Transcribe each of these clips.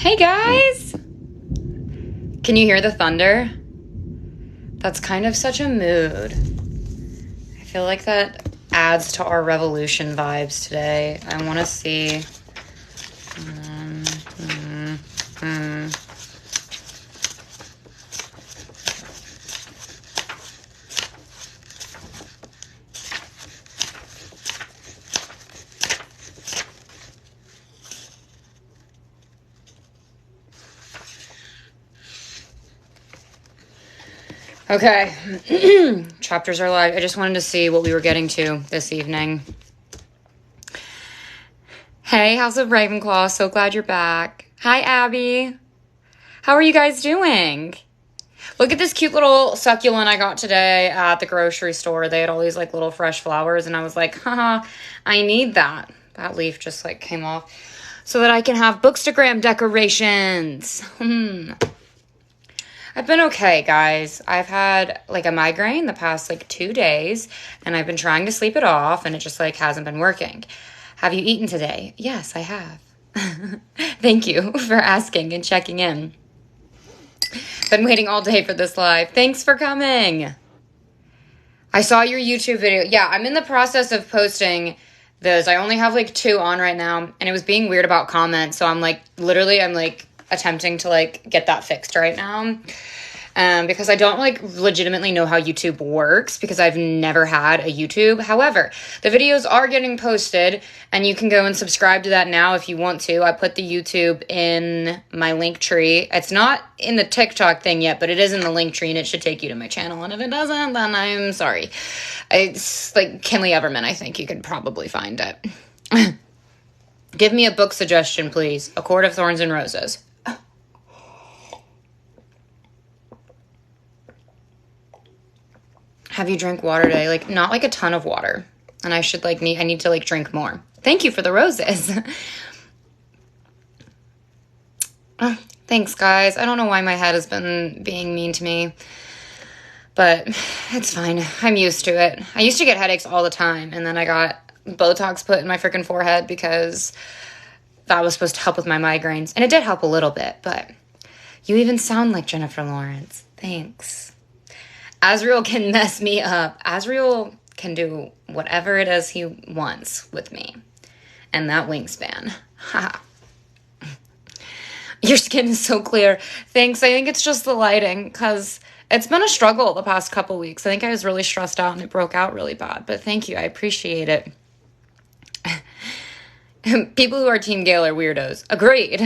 Hey guys! Can you hear the thunder? That's kind of such a mood. I feel like that adds to our revolution vibes today. I want to see. Okay, chapters are live. I just wanted to see what we were getting to this evening. Hey, House of Ravenclaw, so glad you're back. Hi, Abby. How are you guys doing? Look at this cute little succulent I got today at the grocery store. They had all these like little fresh flowers and I was like, haha, I need that. That leaf just like came off so that I can have bookstagram decorations. I've been okay, guys. I've had like a migraine the past like 2 days and I've been trying to sleep it off and it just like hasn't been working. Have you eaten today? Yes, I have. Thank you for asking and checking in. Been waiting all day for this live. Thanks for coming. I saw your YouTube video. Yeah, I'm in the process of posting those. I only have like 2 on right now and it was being weird about comments. So I'm like attempting to like get that fixed right now. Because I don't like legitimately know how YouTube works because I've never had a YouTube. However, the videos are getting posted and you can go and subscribe to that now if you want to. I put the YouTube in my link tree. It's not in the TikTok thing yet, but it is in the link tree and it should take you to my channel. And if it doesn't, then I'm sorry. It's like Kinley Everman. I think you could probably find it. Give me a book suggestion, please. A Court of Thorns and Roses. Have you drank water today? Like, not like a ton of water. And I should like I need to like drink more. Thank you for the roses. Thanks, guys. I don't know why my head has been being mean to me. But it's fine. I'm used to it. I used to get headaches all the time. And then I got Botox put in my freaking forehead because that was supposed to help with my migraines. And it did help a little bit. But you even sound like Jennifer Lawrence. Thanks. Azriel can mess me up. Azriel can do whatever it is he wants with me. And that wingspan. Ha. Your skin is so clear. Thanks. I think it's just the lighting because it's been a struggle the past couple weeks. I think I was really stressed out and it broke out really bad. But thank you. I appreciate it. People who are Team Gale are weirdos. Agreed.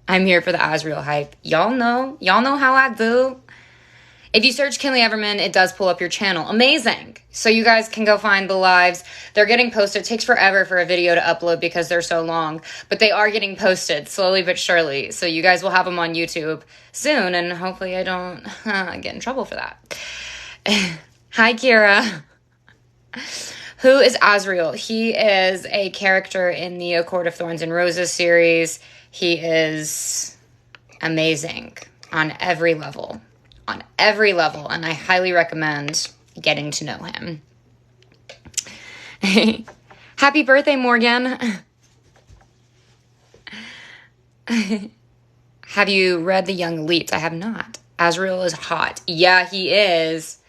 I'm here for the Azriel hype. Y'all know how I do. If you search Kinley Everman, it does pull up your channel. Amazing. So you guys can go find the lives. They're getting posted. It takes forever for a video to upload because they're so long. But they are getting posted slowly but surely. So you guys will have them on YouTube soon. And hopefully I don't get in trouble for that. Hi, Kira. Who is Azriel? He is a character in the A Court of Thorns and Roses series. He is amazing on every level. On every level, and I highly recommend getting to know him. Happy birthday, Morgan. Have you read The Young Elites? I have not. Azriel is hot. Yeah, he is.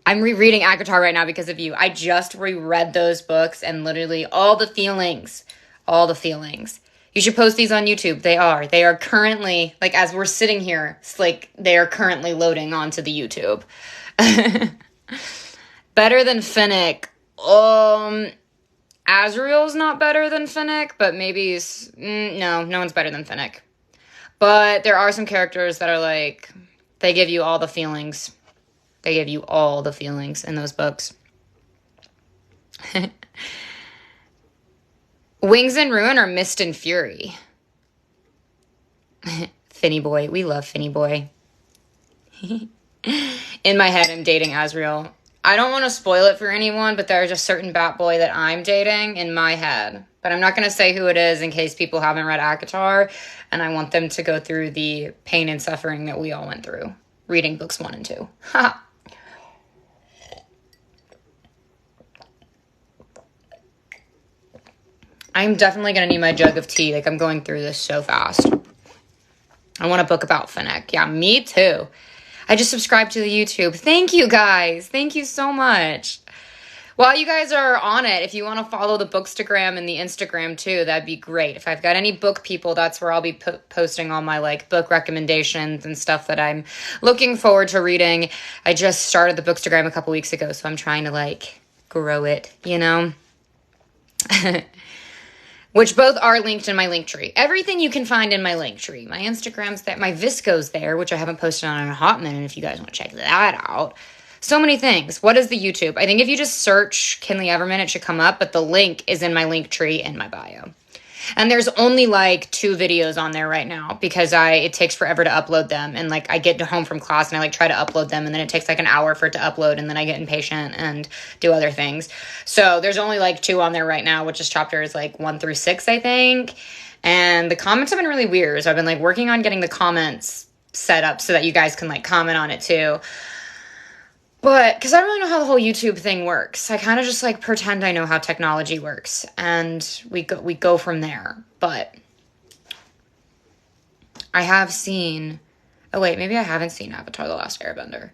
I'm rereading ACOTAR right now because of you. I just reread those books and literally all the feelings. All the feelings. You should post these on YouTube. They are currently, like, as we're sitting here, it's like they are currently loading onto the YouTube. Better than Finnick. Azriel's not better than Finnick, but maybe, no one's better than Finnick. But there are some characters that are like, they give you all the feelings. They give you all the feelings in those books. Wings and Ruin or Mist and Fury? Finny boy. We love Finny boy. In my head, I'm dating Azriel. I don't want to spoil it for anyone, but there's a certain bat boy that I'm dating in my head. But I'm not going to say who it is in case people haven't read ACOTAR, and I want them to go through the pain and suffering that we all went through reading books 1 and 2. Ha! I'm definitely going to need my jug of tea. Like, I'm going through this so fast. I want a book about Finnick. Yeah, me too. I just subscribed to the YouTube. Thank you, guys. Thank you so much. While you guys are on it, if you want to follow the Bookstagram and the Instagram too, that'd be great. If I've got any book people, that's where I'll be posting all my like book recommendations and stuff that I'm looking forward to reading. I just started the Bookstagram a couple weeks ago, so I'm trying to like grow it, you know? Which both are linked in my link tree. Everything you can find in my link tree. My Instagram's there, my Visco's there, which I haven't posted on in a hot minute if you guys want to check that out. So many things. What is the YouTube? I think if you just search Kinley Everman, it should come up, but the link is in my link tree in my bio. And there's only like 2 videos on there right now because it takes forever to upload them. And like I get home from class and I like try to upload them and then it takes like an hour for it to upload and then I get impatient and do other things. So there's only like 2 on there right now, which is chapters like 1 through 6, I think. And the comments have been really weird. So I've been like working on getting the comments set up so that you guys can like comment on it too. But, because I don't really know how the whole YouTube thing works. I kind of just, like, pretend I know how technology works. And we go from there. But I have seen... Oh, wait, maybe I haven't seen Avatar: The Last Airbender.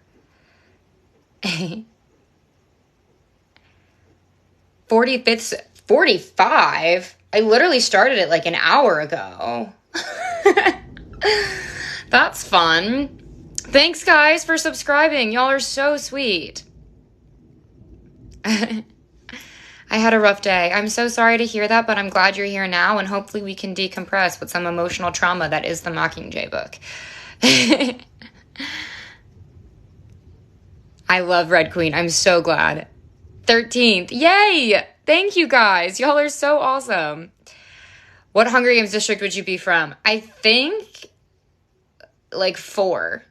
45? I literally started it, like, an hour ago. That's fun. Thanks, guys, for subscribing. Y'all are so sweet. I had a rough day. I'm so sorry to hear that, but I'm glad you're here now, and hopefully we can decompress with some emotional trauma that is the Mockingjay book. I love Red Queen. I'm so glad. 13th. Yay! Thank you, guys. Y'all are so awesome. What Hunger Games district would you be from? I think, like, 4.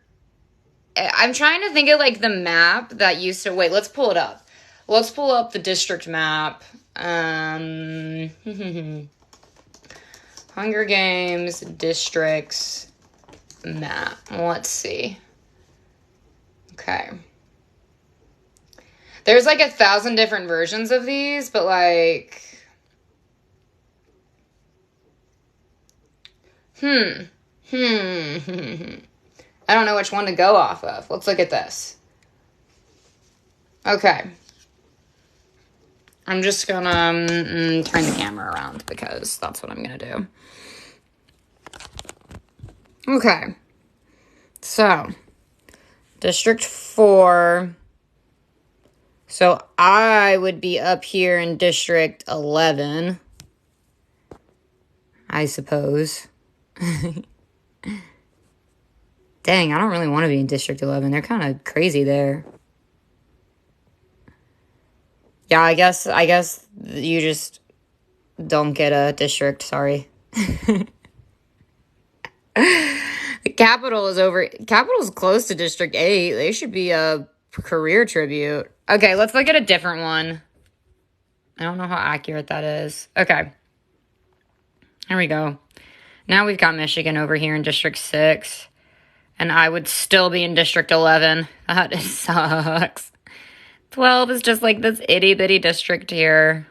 I'm trying to think of, like, the map that used to... Wait, let's pull it up. Let's pull up the district map. Hunger Games districts map. Let's see. Okay. There's, like, 1,000 different versions of these, but, like... I don't know which one to go off of. Let's look at this. Okay. I'm just gonna turn the camera around because that's what I'm gonna do. Okay. So, District 4. So, I would be up here in District 11. I suppose. Dang, I don't really want to be in District 11. They're kind of crazy there. Yeah, I guess you just don't get a district, sorry. The Capital's close to District 8. They should be a career tribute. Okay, let's look at a different one. I don't know how accurate that is. Okay. Here we go. Now we've got Michigan over here in District 6. And I would still be in District 11. That sucks. 12 is just like this itty-bitty district here.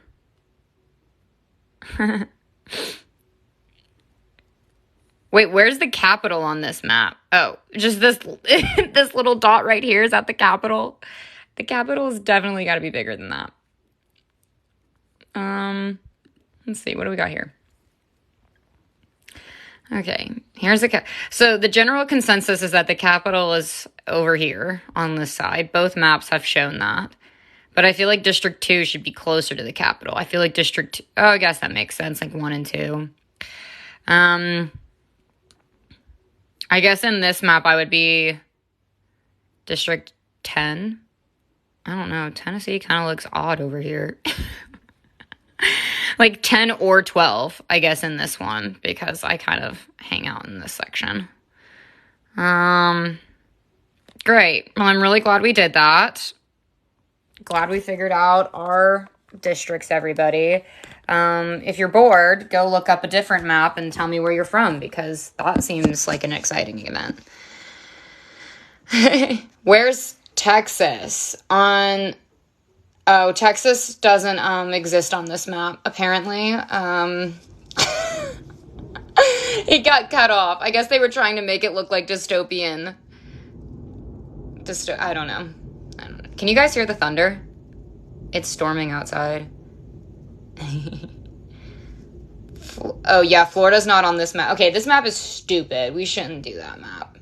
Wait, where's the capital on this map? Oh, just this this little dot right here. Is that the capital? The capital has definitely got to be bigger than that. Let's see. What do we got here? Okay, here's so the general consensus is that the capital is over here on this side. Both maps have shown that. But I feel like District 2 should be closer to the capital. I feel like oh, I guess that makes sense, like 1 and 2. I guess in this map I would be District 10. I don't know, Tennessee kind of looks odd over here. Like 10 or 12, I guess, in this one, because I kind of hang out in this section. Great. Well, I'm really glad we did that. Glad we figured out our districts, everybody. If you're bored, go look up a different map and tell me where you're from, because that seems like an exciting event. Where's Texas? On Oh, Texas doesn't exist on this map, apparently. It got cut off. I guess they were trying to make it look like dystopian. I don't know. Can you guys hear the thunder? It's storming outside. Oh, yeah, Florida's not on this map. Okay, this map is stupid. We shouldn't do that map.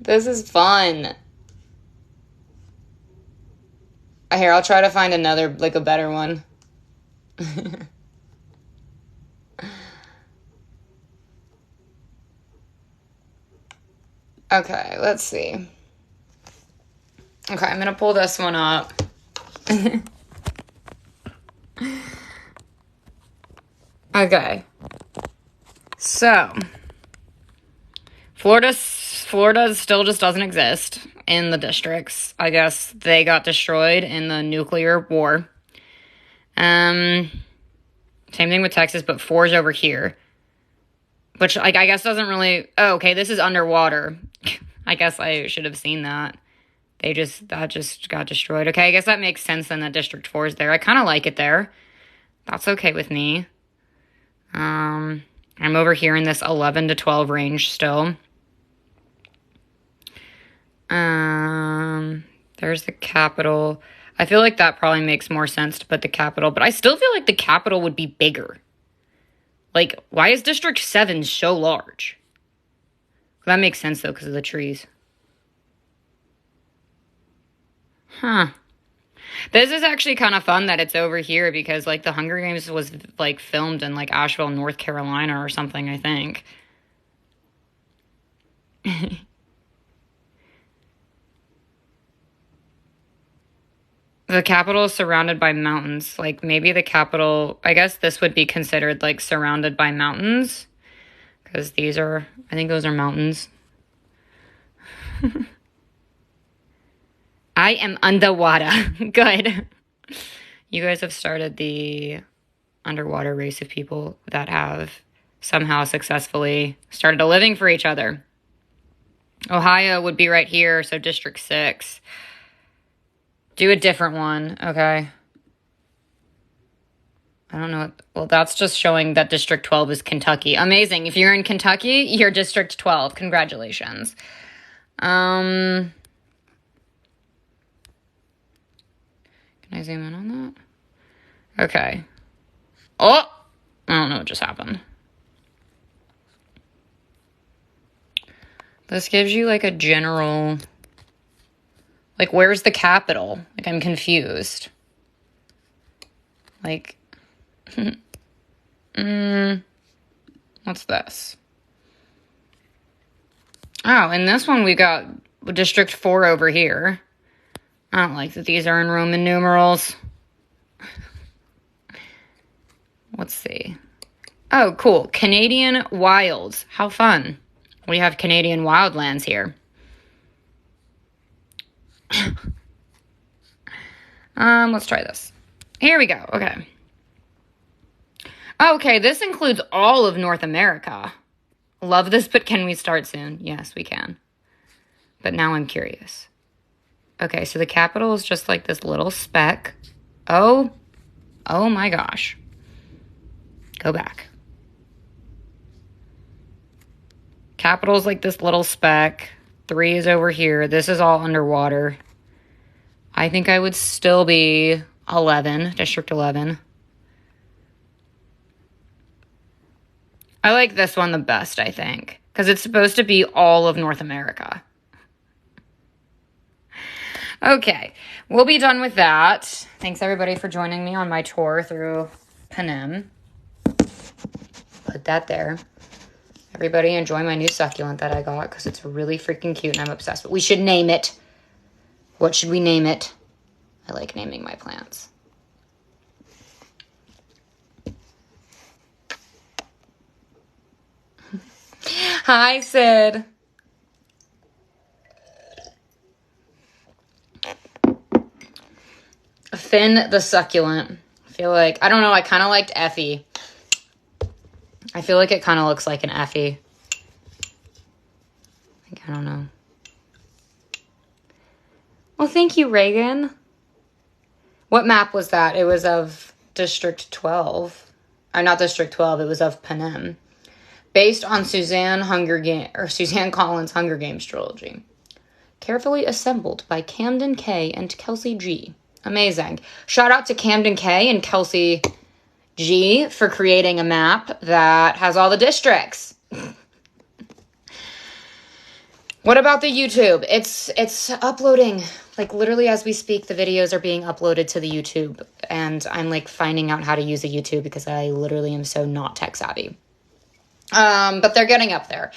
This is fun. Here, I'll try to find another, like, a better one. Okay, let's see. Okay, I'm gonna pull this one up. Okay. So, Florida still just doesn't exist in the districts. I guess they got destroyed in the nuclear war. Same thing with Texas, but 4's over here. Which, like, I guess doesn't really... Oh, okay, this is underwater. I guess I should have seen that. That just got destroyed. Okay, I guess that makes sense then that District 4 is there. I kind of like it there. That's okay with me. I'm over here in this 11 to 12 range still. There's the capital. I feel like that probably makes more sense to put the capital, but I still feel like the capital would be bigger. Like, why is District 7 so large? That makes sense, though, because of the trees. Huh. This is actually kind of fun that it's over here because, like, the Hunger Games was, like, filmed in, like, Asheville, North Carolina or something, I think. The capital is surrounded by mountains. Like, maybe the capital... I guess this would be considered, like, surrounded by mountains. Because these are... I think those are mountains. I am underwater. Good. You guys have started the underwater race of people that have somehow successfully started a living for each other. Ohio would be right here, so District 6. Do a different one, okay. I don't know. Well, that's just showing that District 12 is Kentucky. Amazing. If you're in Kentucky, you're District 12. Congratulations. Can I zoom in on that? Okay. Oh! I don't know what just happened. This gives you, like, a general... Like, where's the capital? Like, I'm confused. Like... What's this? Oh, in this one we got District 4 over here. I don't like that these are in Roman numerals. Let's see. Oh, cool. Canadian Wilds. How fun. We have Canadian wildlands here. Let's try this. Here we go. Okay. Okay, this includes all of North America. Love this, but can we start soon? Yes, we can. But now I'm curious. Okay, so the capital is just like this little speck. Oh my gosh. Go back. Capital is like this little speck. 3 is over here. This is all underwater. I think I would still be 11, District 11. I like this one the best, I think, because it's supposed to be all of North America. Okay, we'll be done with that. Thanks, everybody, for joining me on my tour through Panem. Put that there. Everybody enjoy my new succulent that I got because it's really freaking cute and I'm obsessed with it. We should name it. What should we name it? I like naming my plants. Hi, Sid. Finn the succulent. I feel like, I don't know, I kind of liked Effie. I feel like it kind of looks like an Effie. I don't know. Well, thank you, Reagan. What map was that? It was of District 12. Or not District 12, it was of Panem. Based on Suzanne Collins' Hunger Games trilogy. Carefully assembled by Camden K. and Kelsey G. Amazing. Shout out to Camden K. and Kelsey G. for creating a map that has all the districts. What about the YouTube? It's uploading. Like, literally as we speak, the videos are being uploaded to the YouTube. And I'm, like, finding out how to use a YouTube because I literally am so not tech savvy. But they're getting up there.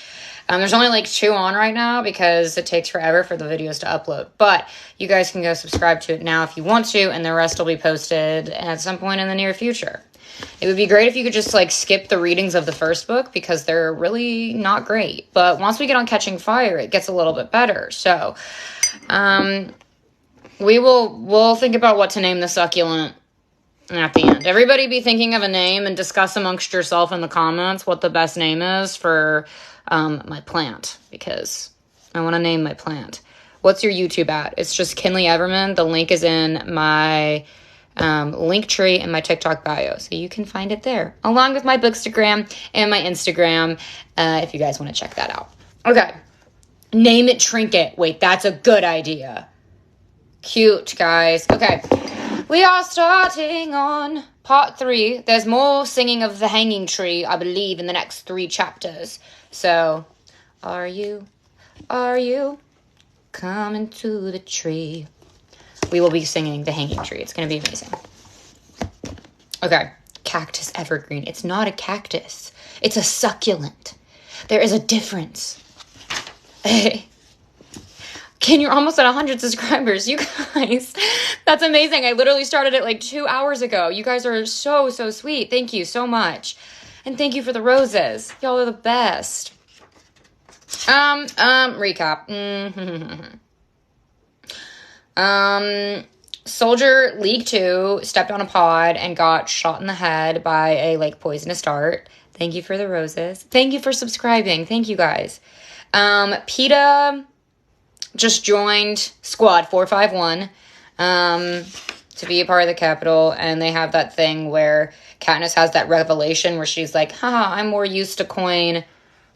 There's only, like, 2 on right now because it takes forever for the videos to upload. But you guys can go subscribe to it now if you want to, and the rest will be posted at some point in the near future. It would be great if you could just, like, skip the readings of the first book because they're really not great. But once we get on Catching Fire, it gets a little bit better. So, we'll think about what to name the succulent at the end. Everybody be thinking of a name and discuss amongst yourself in the comments what the best name is for my plant, because I want to name my plant. What's your YouTube at? It's just Kinley Everman. The link is in my link tree in my TikTok bio, so you can find it there, along with my Bookstagram and my Instagram, if you guys want to check that out. Okay. Name it Trinket. Wait, that's a good idea. Cute, guys. Okay. We are starting on part 3. There's more singing of the hanging tree, I believe, in the next 3 chapters. So, are you coming to the tree? We will be singing the hanging tree. It's going to be amazing. Okay. Cactus evergreen. It's not a cactus. It's a succulent. There is a difference. Ken, you're almost at 100 subscribers. You guys, that's amazing. I literally started it like 2 hours ago. You guys are so, so sweet. Thank you so much. And thank you for the roses. Y'all are the best. Recap. Soldier League 2 stepped on a pod and got shot in the head by a, like, poisonous dart. Thank you for the roses. Thank you for subscribing. Thank you, guys. PETA just joined Squad 451 to be a part of the Capitol, and they have that thing where Katniss has that revelation where she's like, haha, I'm more used to Coin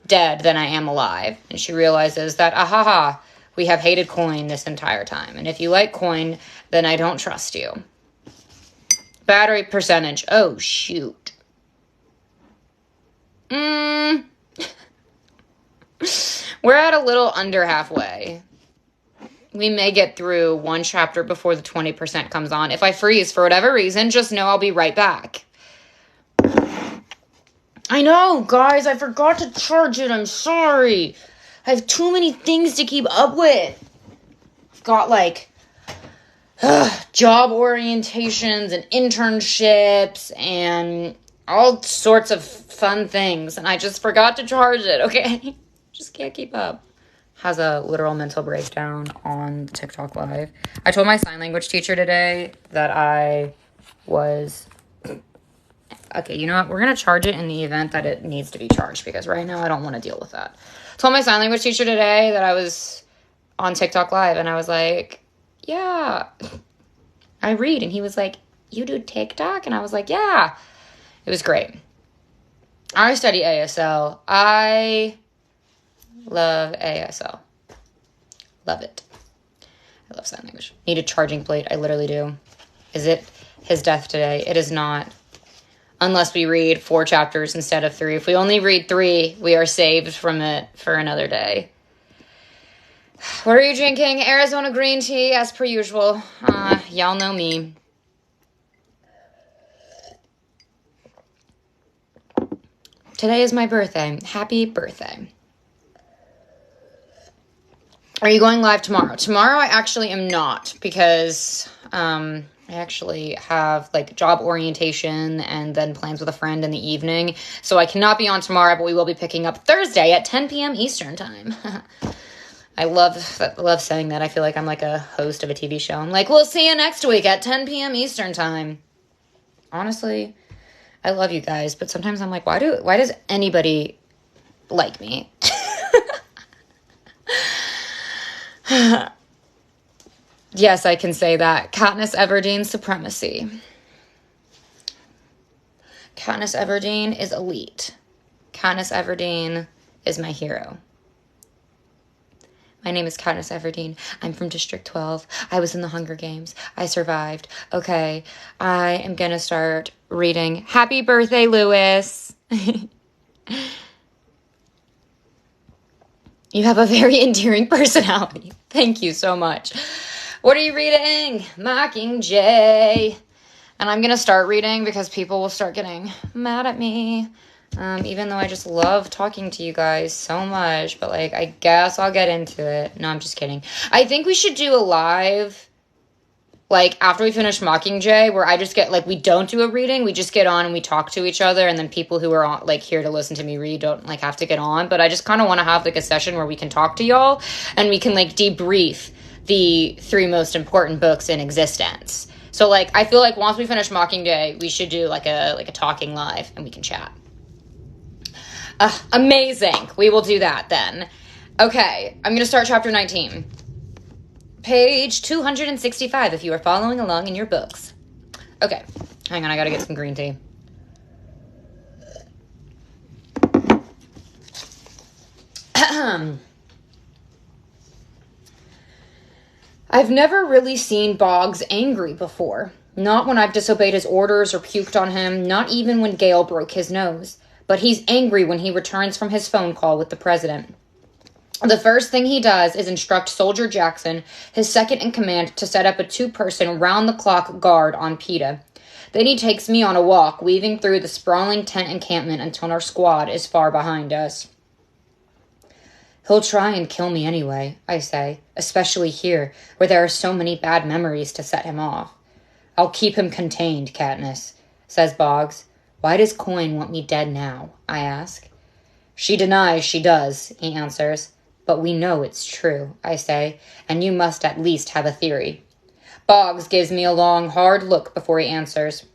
dead than I am alive. And she realizes that, ahaha, we have hated Coin this entire time. And if you like Coin, then I don't trust you. Battery percentage. Oh, shoot. We're at a little under halfway. We may get through 1 chapter before the 20% comes on. If I freeze for whatever reason, just know I'll be right back. I know, guys. I forgot to charge it. I'm sorry. I have too many things to keep up with. I've got, like, job orientations and internships and all sorts of fun things. And I just forgot to charge it, okay? Just can't keep up. Has a literal mental breakdown on TikTok Live. I told my sign language teacher today that I was... Okay, you know what? We're going to charge it in the event that it needs to be charged, because right now I don't want to deal with that. I told my sign language teacher today that I was on TikTok Live, and I was like, yeah, I read. And he was like, you do TikTok? And I was like, yeah. It was great. I study ASL. I love ASL. Love it. I love sign language. Need a charging plate. I literally do. Is it his death today? It is not. Unless we read 4 chapters instead of 3. If we only read 3, we are saved from it for another day. What are you drinking? Arizona green tea, as per usual. Y'all know me. Today is my birthday. Happy birthday. Are you going live tomorrow? Tomorrow I actually am not, because I actually have, like, job orientation and then plans with a friend in the evening. So I cannot be on tomorrow, but we will be picking up Thursday at 10 p.m. Eastern time. I love saying that. I feel like I'm like a host of a TV show. I'm like, we'll see you next week at 10 p.m. Eastern time. Honestly, I love you guys, but sometimes I'm like, why does anybody like me? Yes, I can say that. Katniss Everdeen supremacy. Katniss Everdeen is elite. Katniss Everdeen is my hero. My name is Katniss Everdeen. I'm from District 12. I was in the Hunger Games. I survived. Okay, I am going to start reading. Happy birthday, Lewis. You have a very endearing personality. Thank you so much. What are you reading? Mockingjay. And I'm going to start reading because people will start getting mad at me. Even though I just love talking to you guys so much. But, like, I guess I'll get into it. No, I'm just kidding. I think we should do a live, like, after we finish Mockingjay, where I just get, like, we don't do a reading. We just get on and we talk to each other. And then people who are, on, like, here to listen to me read don't, like, have to get on. But I just kind of want to have, like, a session where we can talk to y'all. And we can, like, debrief the 3 most important books in existence. So, like, I feel like once we finish Mockingjay, we should do, like a talking live. And we can chat. Amazing. We will do that then. Okay, I'm going to start chapter 19. Page 265 if you are following along in your books. Okay, hang on, I got to get some green tea. I've never really seen Boggs angry before. Not when I've disobeyed his orders or puked on him, not even when Gale broke his nose. But he's angry when he returns from his phone call with the president. The first thing he does is instruct Soldier Jackson, his second in command, to set up a 2-person round-the-clock guard on PETA. Then he takes me on a walk, weaving through the sprawling tent encampment until our squad is far behind us. He'll try and kill me anyway, I say, especially here, where there are so many bad memories to set him off. I'll keep him contained, Katniss, says Boggs. Why does Coin want me dead now? I ask. She denies she does, he answers. But we know it's true, I say, and you must at least have a theory. Boggs gives me a long, hard look before he answers.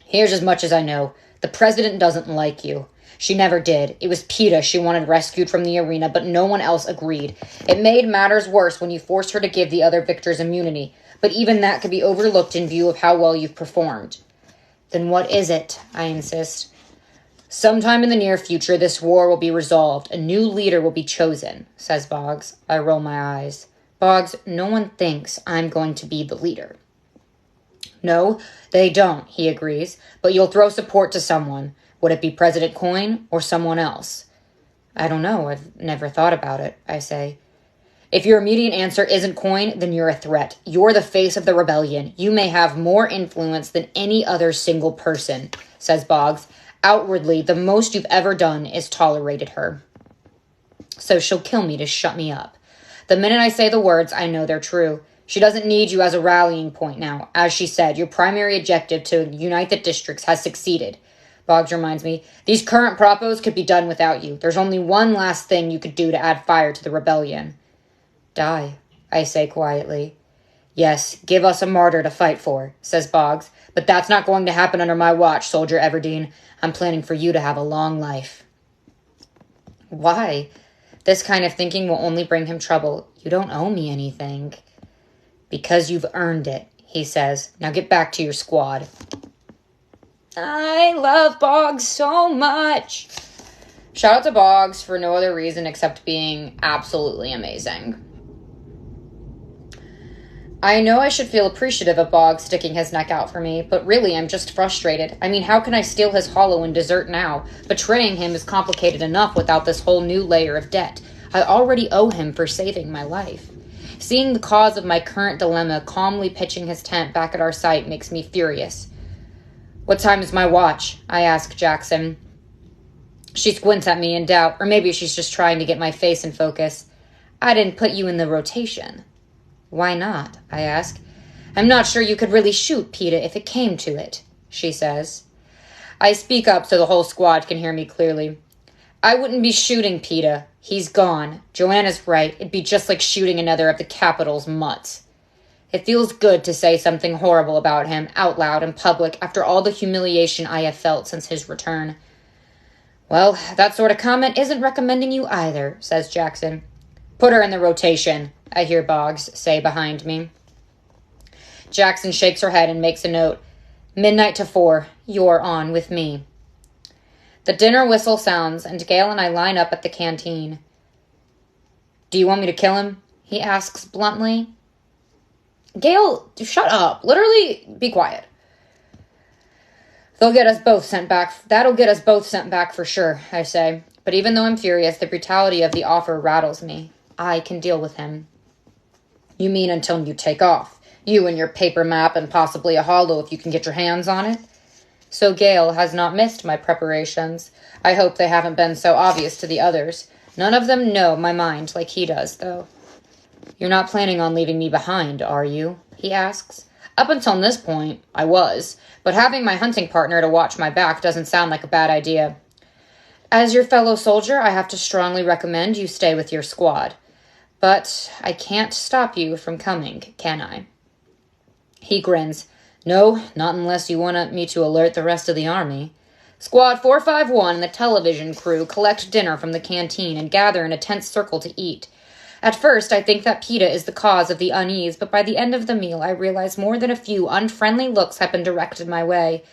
Here's as much as I know. The president doesn't like you. She never did. It was PETA she wanted rescued from the arena, but no one else agreed. It made matters worse when you forced her to give the other victors immunity, but even that could be overlooked in view of how well you've performed. Then what is it? I insist. Sometime in the near future, this war will be resolved. A new leader will be chosen, says Boggs. I roll my eyes. Boggs, no one thinks I'm going to be the leader. No, they don't, he agrees. But you'll throw support to someone. Would it be President Coin or someone else? I don't know. I've never thought about it, I say. If your immediate answer isn't Coin, then you're a threat. You're the face of the rebellion. You may have more influence than any other single person, says Boggs. Outwardly, the most you've ever done is tolerated her. So she'll kill me to shut me up. The minute I say the words, I know they're true. She doesn't need you as a rallying point now. As she said, your primary objective to unite the districts has succeeded. Boggs reminds me, these current propos could be done without you. There's only one last thing you could do to add fire to the rebellion. Die, I say quietly. Yes, give us a martyr to fight for, says Boggs, but that's not going to happen under my watch, Soldier Everdeen. I'm planning for you to have a long life. Why? This kind of thinking will only bring him trouble. You don't owe me anything. Because you've earned it, he says. Now get back to your squad. I love Boggs so much. Shout out to Boggs for no other reason except being absolutely amazing. I know I should feel appreciative of Boggs sticking his neck out for me, but really I'm just frustrated. I mean, how can I steal his hollow and desert now? Betraying him is complicated enough without this whole new layer of debt. I already owe him for saving my life. Seeing the cause of my current dilemma calmly pitching his tent back at our site makes me furious. What time is my watch? I ask Jackson. She squints at me in doubt, or maybe she's just trying to get my face in focus. I didn't put you in the rotation. Why not? I ask. I'm not sure you could really shoot PETA if it came to it, she says. I speak up so the whole squad can hear me clearly. I wouldn't be shooting PETA. He's gone. Joanna's right. It'd be just like shooting another of the Capitol's mutts. It feels good to say something horrible about him out loud in public after all the humiliation I have felt since his return. Well, that sort of comment isn't recommending you either, says Jackson. Put her in the rotation, I hear Boggs say behind me. Jackson shakes her head and makes a note. Midnight to 4, you're on with me. The dinner whistle sounds, and Gale and I line up at the canteen. Do you want me to kill him? He asks bluntly. Gale, shut up. Literally, be quiet. That'll get us both sent back for sure, I say. But even though I'm furious, the brutality of the offer rattles me. I can deal with him. You mean until you take off? You and your paper map and possibly a hollow if you can get your hands on it? So Gale has not missed my preparations. I hope they haven't been so obvious to the others. None of them know my mind like he does, though. You're not planning on leaving me behind, are you? He asks. Up until this point, I was, but having my hunting partner to watch my back doesn't sound like a bad idea. As your fellow soldier, I have to strongly recommend you stay with your squad. But I can't stop you from coming, can I? He grins. No, not unless you want me to alert the rest of the army. Squad 451 and the television crew collect dinner from the canteen and gather in a tense circle to eat. At first, I think that PETA is the cause of the unease, but by the end of the meal, I realize more than a few unfriendly looks have been directed my way.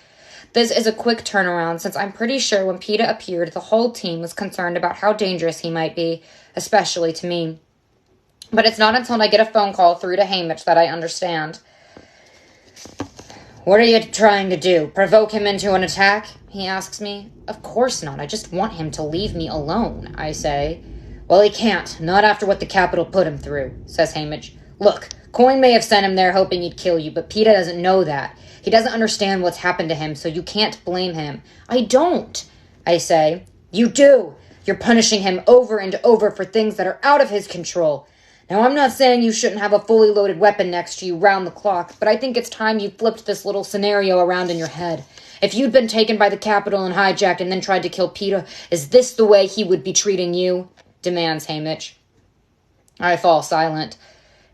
This is a quick turnaround, since I'm pretty sure when PETA appeared, the whole team was concerned about how dangerous he might be, especially to me. But it's not until I get a phone call through to Hamish that I understand. What are you trying to do? Provoke him into an attack? He asks me. Of course not. I just want him to leave me alone, I say. Well, he can't. Not after what the Capitol put him through, says Hamish. Look, Coin may have sent him there hoping he'd kill you, but PETA doesn't know that. He doesn't understand what's happened to him, so you can't blame him. I don't, I say. You do. You're punishing him over and over for things that are out of his control. Now, I'm not saying you shouldn't have a fully loaded weapon next to you round the clock, but I think it's time you flipped this little scenario around in your head. If you'd been taken by the Capitol and hijacked and then tried to kill PETA, is this the way he would be treating you? Demands Hamish. I fall silent.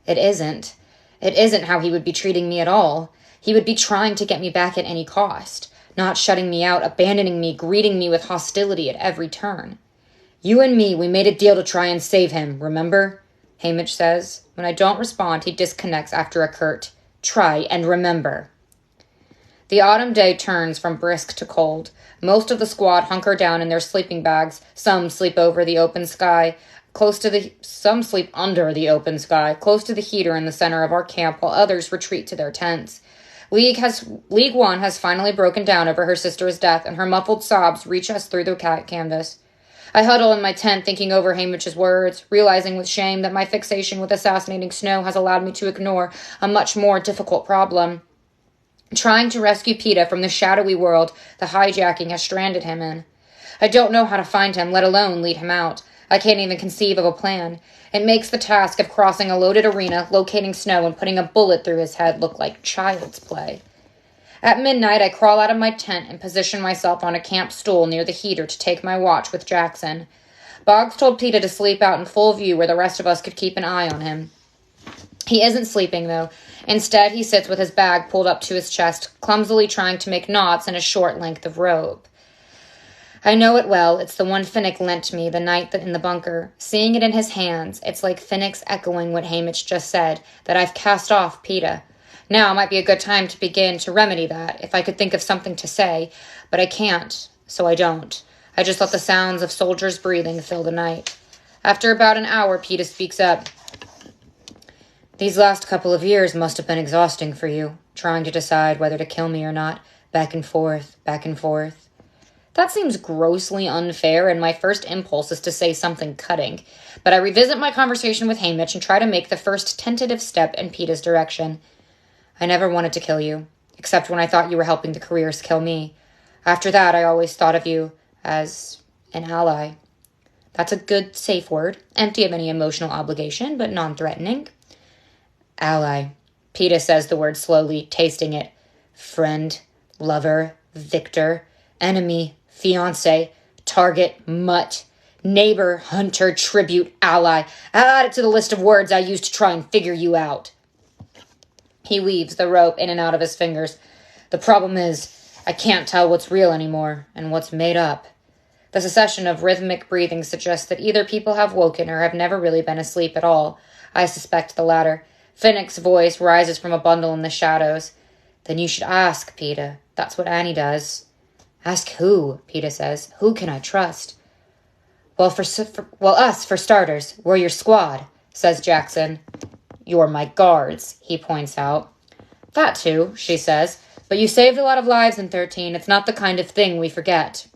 It isn't. It isn't how he would be treating me at all. He would be trying to get me back at any cost, not shutting me out, abandoning me, greeting me with hostility at every turn. You and me, we made a deal to try and save him, remember? Hamish says. When I don't respond, he disconnects after a curt, try and remember. The autumn day turns from brisk to cold. Most of the squad hunker down in their sleeping bags. Some sleep over the open sky, some sleep under the open sky, close to the heater in the center of our camp, while others retreat to their tents. League 1 has finally broken down over her sister's death, and her muffled sobs reach us through the canvas. I huddle in my tent, thinking over Hamish's words, realizing with shame that my fixation with assassinating Snow has allowed me to ignore a much more difficult problem. Trying to rescue PETA from the shadowy world the hijacking has stranded him in. I don't know how to find him, let alone lead him out. I can't even conceive of a plan. It makes the task of crossing a loaded arena, locating Snow, and putting a bullet through his head look like child's play. At midnight, I crawl out of my tent and position myself on a camp stool near the heater to take my watch with Jackson. Boggs told PETA to sleep out in full view where the rest of us could keep an eye on him. He isn't sleeping, though. Instead, he sits with his bag pulled up to his chest, clumsily trying to make knots in a short length of robe. I know it well. It's the one Finnick lent me the night in the bunker. Seeing it in his hands, it's like Finnick's echoing what Hamish just said, that I've cast off PETA. Now might be a good time to begin to remedy that, if I could think of something to say, but I can't, so I don't. I just let the sounds of soldiers' breathing fill the night. After about an hour, PETA speaks up. These last couple of years must have been exhausting for you, trying to decide whether to kill me or not, back and forth, back and forth. That seems grossly unfair, and my first impulse is to say something cutting, but I revisit my conversation with Hamish and try to make the first tentative step in PETA's direction. I never wanted to kill you, except when I thought you were helping the careers kill me. After that, I always thought of you as an ally. That's a good, safe word, empty of any emotional obligation, but non-threatening. Ally. PETA says the word slowly, tasting it. Friend, lover, victor, enemy, fiancé, target, mutt, neighbor, hunter, tribute, ally. Add it to the list of words I used to try and figure you out. He weaves the rope in and out of his fingers. The problem is, I can't tell what's real anymore and what's made up. The succession of rhythmic breathing suggests that either people have woken or have never really been asleep at all. I suspect the latter. Finnick's voice rises from a bundle in the shadows. Then you should ask, Peeta. That's what Annie does. Ask who? Peeta says. Who can I trust? Well, us, for starters. We're your squad, says Jackson. You're my guards, he points out. That too, she says. But you saved a lot of lives in 13. It's not the kind of thing we forget.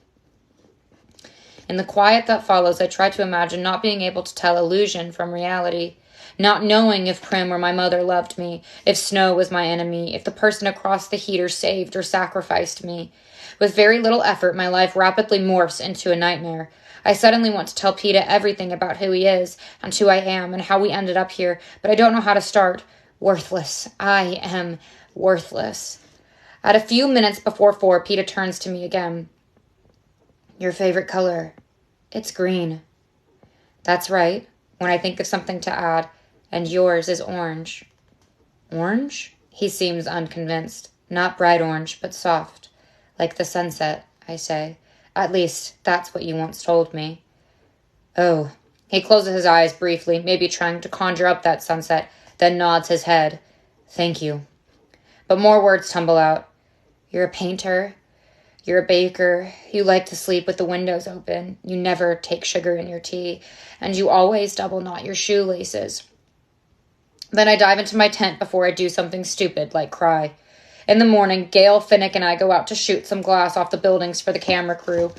In the quiet that follows, I try to imagine not being able to tell illusion from reality. Not knowing if Prim or my mother loved me, if Snow was my enemy, if the person across the heater saved or sacrificed me. With very little effort, my life rapidly morphs into a nightmare. I suddenly want to tell Peeta everything about who he is, and who I am, and how we ended up here, but I don't know how to start. Worthless. I am worthless. At a few minutes before 4, Peeta turns to me again. Your favorite color? It's green. That's right, when I think of something to add, and yours is orange. Orange? He seems unconvinced. Not bright orange, but soft. Like the sunset, I say. At least, that's what you once told me. Oh. He closes his eyes briefly, maybe trying to conjure up that sunset, then nods his head. Thank you. But more words tumble out. You're a painter. You're a baker. You like to sleep with the windows open. You never take sugar in your tea. And you always double knot your shoelaces. Then I dive into my tent before I do something stupid, like cry. In the morning, Gail, Finnick, and I go out to shoot some glass off the buildings for the camera crew.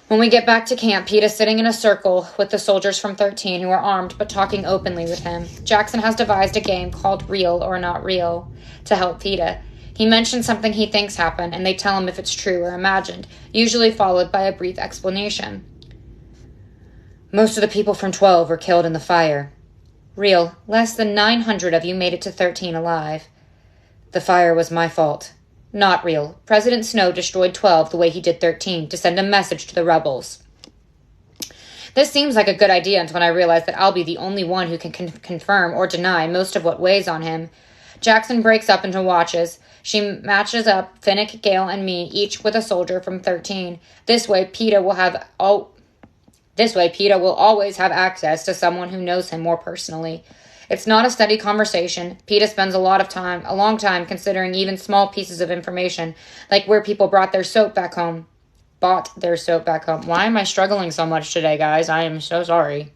When we get back to camp, Peeta's sitting in a circle with the soldiers from 13 who are armed but talking openly with him. Jackson has devised a game called Real or Not Real to help Peeta. He mentions something he thinks happened, and they tell him if it's true or imagined, usually followed by a brief explanation. Most of the people from 12 were killed in the fire. Real, less than 900 of you made it to 13 alive. The fire was my fault. Not real. President Snow destroyed 12 the way he did 13 to send a message to the rebels. This seems like a good idea until I realize that I'll be the only one who can confirm or deny most of what weighs on him. Jackson breaks up into watches. She matches up Finnick, Gale, and me, each with a soldier from 13. This way, Peeta will always have access to someone who knows him more personally. It's not a steady conversation. Peeta spends a long time considering even small pieces of information, like where people bought their soap back home. Why am I struggling so much today, guys? I am so sorry.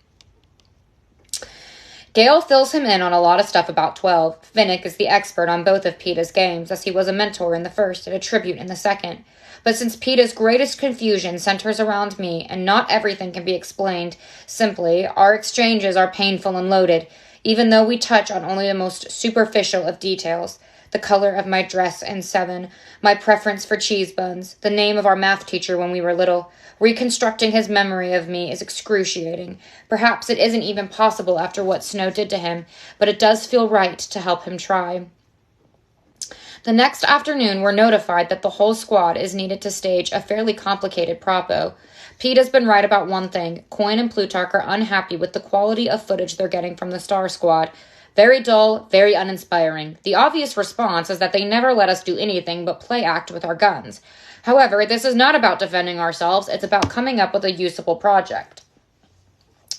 Gale fills him in on a lot of stuff about 12. Finnick is the expert on both of Peeta's games, as he was a mentor in the first and a tribute in the second. But since Peeta's greatest confusion centers around me, and not everything can be explained simply, our exchanges are painful and loaded, even though we touch on only the most superficial of details. The color of my dress in 7, my preference for cheese buns, the name of our math teacher when we were little. Reconstructing his memory of me is excruciating. Perhaps it isn't even possible after what Snow did to him, but it does feel right to help him try. The next afternoon, we're notified that the whole squad is needed to stage a fairly complicated propo. Peeta's been right about one thing. Coin and Plutarch are unhappy with the quality of footage they're getting from the Star Squad. Very dull, very uninspiring. The obvious response is that they never let us do anything but play act with our guns. However, this is not about defending ourselves, it's about coming up with a usable project.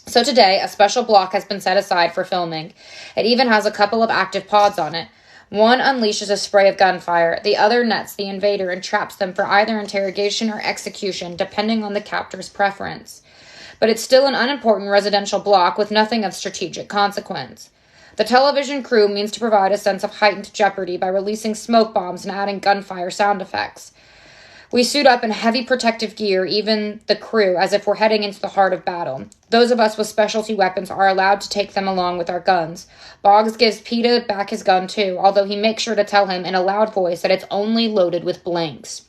So today, a special block has been set aside for filming. It even has a couple of active pods on it. One unleashes a spray of gunfire, the other nets the invader and traps them for either interrogation or execution, depending on the captor's preference. But it's still an unimportant residential block with nothing of strategic consequence. The television crew means to provide a sense of heightened jeopardy by releasing smoke bombs and adding gunfire sound effects. We suit up in heavy protective gear, even the crew, as if we're heading into the heart of battle. Those of us with specialty weapons are allowed to take them along with our guns. Boggs gives Peeta back his gun too, although he makes sure to tell him in a loud voice that it's only loaded with blanks.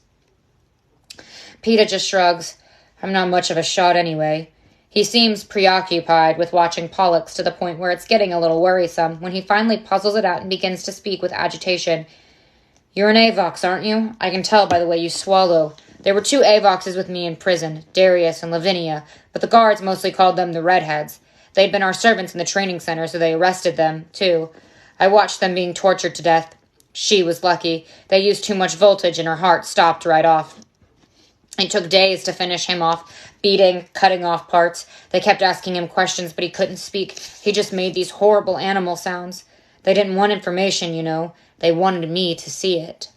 Peeta just shrugs. I'm not much of a shot anyway. He seems preoccupied with watching Pollux to the point where it's getting a little worrisome when he finally puzzles it out and begins to speak with agitation. You're an Avox, aren't you? I can tell by the way you swallow. There were 2 Avoxes with me in prison, Darius and Lavinia, but the guards mostly called them the Redheads. They'd been our servants in the training center, so they arrested them, too. I watched them being tortured to death. She was lucky. They used too much voltage and her heart stopped right off. It took days to finish him off, beating, cutting off parts. They kept asking him questions, but he couldn't speak. He just made these horrible animal sounds. They didn't want information, you know. They wanted me to see it.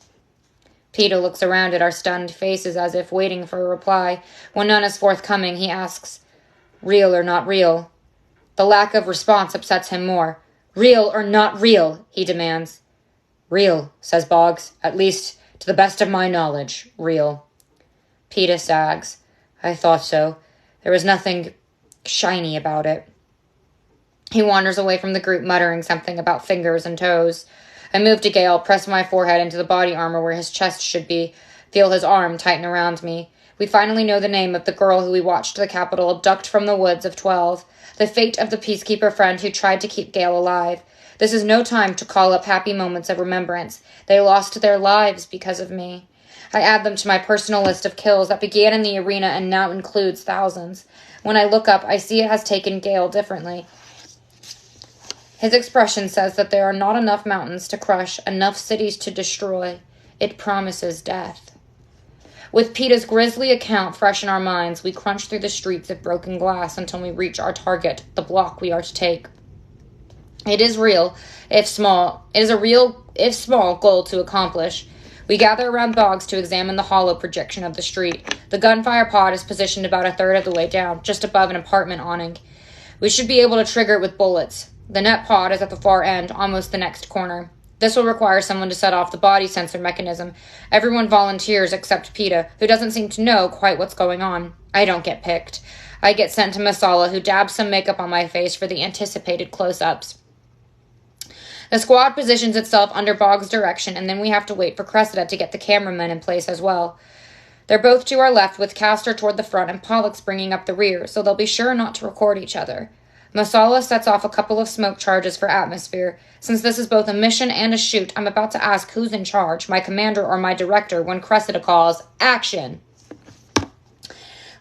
Peter looks around at our stunned faces as if waiting for a reply. When none is forthcoming, he asks, "Real or not real?" The lack of response upsets him more. "Real or not real?" he demands. "Real," says Boggs. "At least, to the best of my knowledge, real." Peter sags. I thought so. There was nothing shiny about it. He wanders away from the group, muttering something about fingers and toes. I move to Gale, press my forehead into the body armor where his chest should be, feel his arm tighten around me. We finally know the name of the girl who we watched the Capitol abduct from the woods of 12, the fate of the peacekeeper friend who tried to keep Gale alive. This is no time to call up happy moments of remembrance. They lost their lives because of me. I add them to my personal list of kills that began in the arena and now includes thousands. When I look up, I see it has taken Gale differently. His expression says that there are not enough mountains to crush, enough cities to destroy. It promises death. With Peter's grisly account fresh in our minds, we crunch through the streets of broken glass until we reach our target, the block we are to take. It is real, if small. It is a real, if small, goal to accomplish. We gather around Boggs to examine the hollow projection of the street. The gunfire pod is positioned about a third of the way down, just above an apartment awning. We should be able to trigger it with bullets. The net pod is at the far end, almost the next corner. This will require someone to set off the body sensor mechanism. Everyone volunteers except Peter, who doesn't seem to know quite what's going on. I don't get picked. I get sent to Masala, who dabs some makeup on my face for the anticipated close-ups. The squad positions itself under Boggs' direction, and then we have to wait for Cressida to get the cameramen in place as well. They're both to our left, with Castor toward the front and Pollux bringing up the rear, so they'll be sure not to record each other. Masala sets off a couple of smoke charges for atmosphere. Since this is both a mission and a shoot, I'm about to ask who's in charge, my commander or my director, when Cressida calls, "Action!"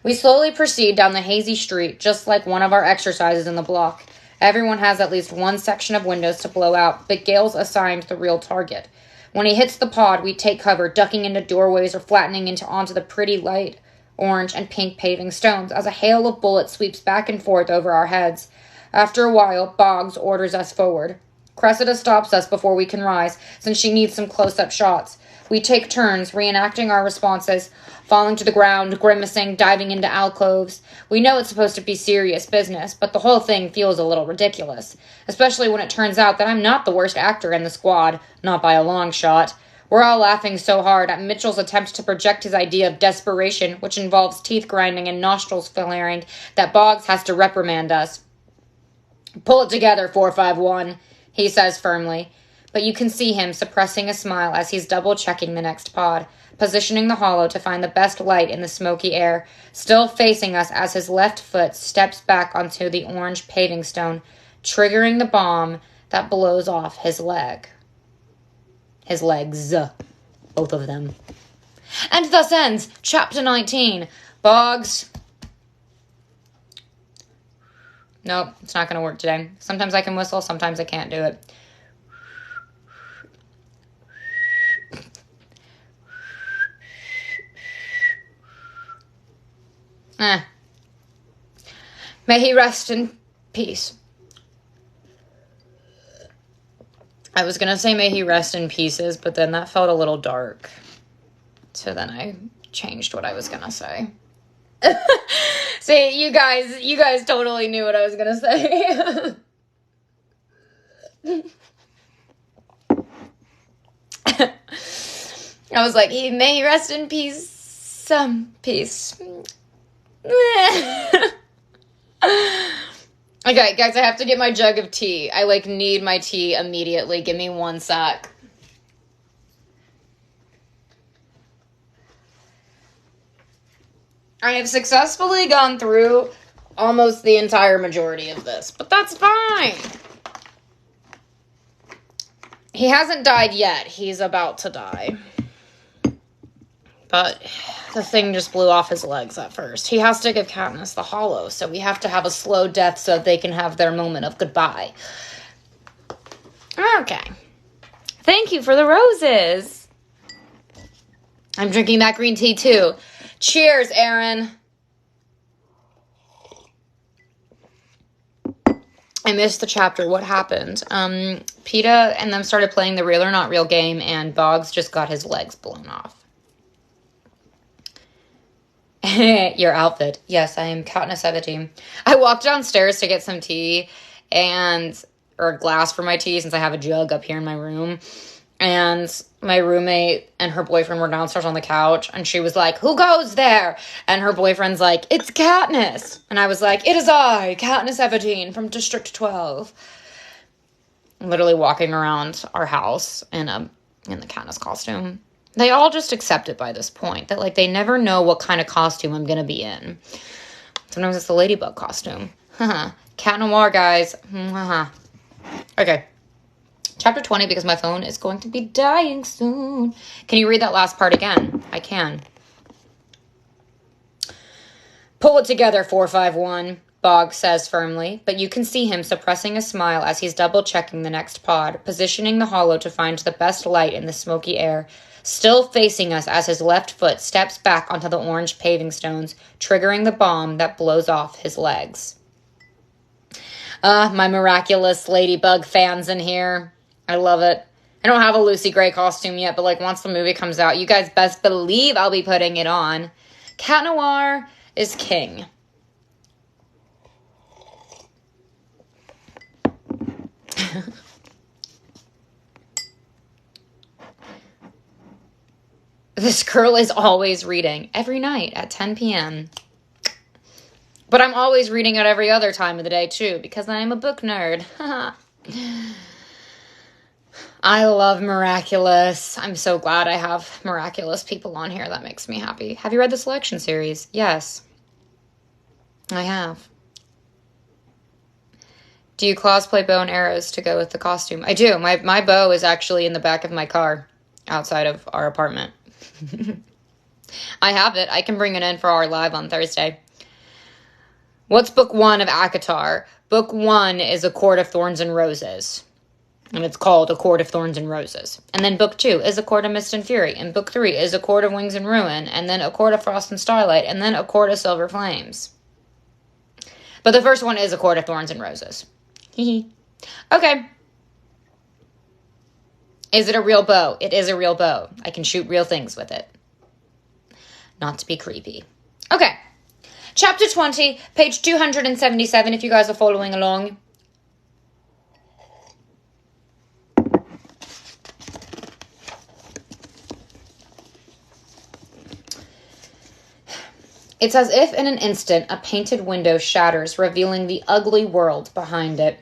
We slowly proceed down the hazy street, just like one of our exercises in the block. Everyone has at least one section of windows to blow out, but Gale's assigned the real target. When he hits the pod, we take cover, ducking into doorways or flattening onto the pretty light orange and pink paving stones as a hail of bullets sweeps back and forth over our heads. After a while, Boggs orders us forward. Cressida stops us before we can rise, since she needs some close-up shots. We take turns, reenacting our responses, falling to the ground, grimacing, diving into alcoves. We know it's supposed to be serious business, but the whole thing feels a little ridiculous, especially when it turns out that I'm not the worst actor in the squad, not by a long shot. We're all laughing so hard at Mitchell's attempt to project his idea of desperation, which involves teeth grinding and nostrils flaring, that Boggs has to reprimand us. "Pull it together, 451, he says firmly. But you can see him suppressing a smile as he's double-checking the next pod, positioning the hollow to find the best light in the smoky air, still facing us as his left foot steps back onto the orange paving stone, triggering the bomb that blows off his leg. His legs. Both of them. And thus ends Chapter 19. Boggs. Nope, it's not going to work today. Sometimes I can whistle, sometimes I can't do it. May he rest in peace. I was going to say may he rest in pieces, but then that felt a little dark. So then I changed what I was going to say. See, you guys totally knew what I was going to say. I was like, may he rest in peace. Peace. Okay, guys, I have to get my jug of tea. I, need my tea immediately. Give me 1 sec. I have successfully gone through almost the entire majority of this, but that's fine. He hasn't died yet. He's about to die. But the thing just blew off his legs at first. He has to give Katniss the hollow, so we have to have a slow death so they can have their moment of goodbye. Okay. Thank you for the roses. I'm drinking that green tea too. Cheers, Aaron. I missed the chapter. What happened? PETA and them started playing the real or not real game, and Boggs just got his legs blown off. Your outfit. Yes, I am Katniss Everdeen. I walked downstairs to get some tea or a glass for my tea since I have a jug up here in my room. And my roommate and her boyfriend were downstairs on the couch, and she was like, "Who goes there?" And her boyfriend's like, "It's Katniss." And I was like, "It is I, Katniss Everdeen from District 12. I'm literally walking around our house in the Katniss costume. They all just accept it by this point, that like they never know what kind of costume I'm gonna be in. Sometimes it's the ladybug costume. Cat Noir, guys. Okay. Chapter 20, because my phone is going to be dying soon. Can you read that last part again? I can. Pull it together, 451, Boggs says firmly, but you can see him suppressing a smile as he's double-checking the next pod, positioning the hollow to find the best light in the smoky air, still facing us as his left foot steps back onto the orange paving stones, triggering the bomb that blows off his legs. My miraculous ladybug fans in here. I love it. I don't have a Lucy Gray costume yet, but like once the movie comes out, you guys best believe I'll be putting it on. Cat Noir is king. This girl is always reading every night at 10 p.m. But I'm always reading at every other time of the day too, because I'm a book nerd. I love Miraculous. I'm so glad I have Miraculous people on here. That makes me happy. Have you read the Selection series? Yes. I have. Do you cosplay bow and arrows to go with the costume? I do. My bow is actually in the back of my car outside of our apartment. I have it. I can bring it in for our live on Thursday. What's book 1 of ACOTAR? Book 1 is A Court of Thorns and Roses. And it's called A Court of Thorns and Roses. And then book 2 is A Court of Mist and Fury. And book 3 is A Court of Wings and Ruin. And then A Court of Frost and Starlight. And then A Court of Silver Flames. But the first one is A Court of Thorns and Roses. Okay. Is it a real bow? It is a real bow. I can shoot real things with it. Not to be creepy. Okay. Chapter 20, page 277, if you guys are following along. It's as if in an instant a painted window shatters, revealing the ugly world behind it.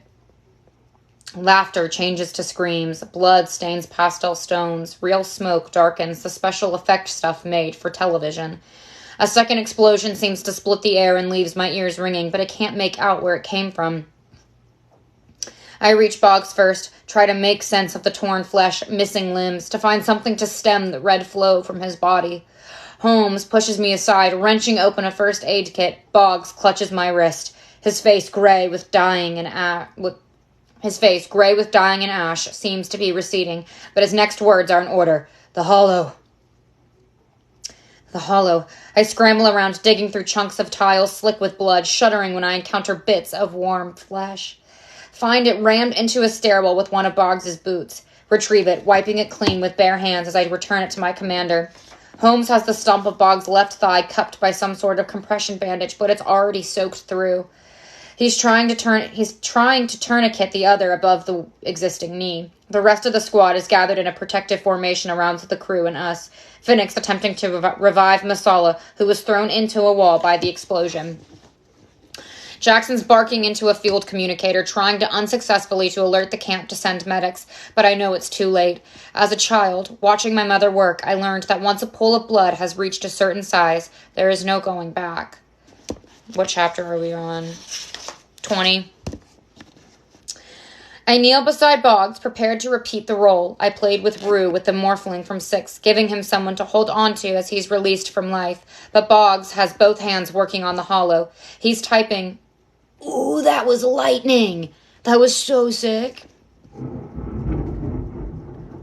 Laughter changes to screams, blood stains pastel stones, real smoke darkens the special effect stuff made for television. A second explosion seems to split the air and leaves my ears ringing, but I can't make out where it came from. I reach Boggs first, try to make sense of the torn flesh, missing limbs, to find something to stem the red flow from his body. Holmes pushes me aside, wrenching open a first aid kit. Boggs clutches my wrist, his face gray with dying and ash seems to be receding, but his next words are in order. The hollow. The hollow. I scramble around, digging through chunks of tile slick with blood, shuddering when I encounter bits of warm flesh. Find it rammed into a stairwell with one of Boggs's boots. Retrieve it, wiping it clean with bare hands as I return it to my commander. Holmes has the stump of Boggs' left thigh cupped by some sort of compression bandage, but it's already soaked through. He's trying to tourniquet the other above the existing knee. The rest of the squad is gathered in a protective formation around the crew and us. Phoenix attempting to revive Masala, who was thrown into a wall by the explosion. Jackson's barking into a field communicator, trying to unsuccessfully to alert the camp to send medics, but I know it's too late. As a child, watching my mother work, I learned that once a pool of blood has reached a certain size, there is no going back. What chapter are we on? 20. I kneel beside Boggs, prepared to repeat the role I played with Rue with the morphling from 6, giving him someone to hold on to as he's released from life. But Boggs has both hands working on the hollow. He's typing, "Ooh, that was lightning. That was so sick."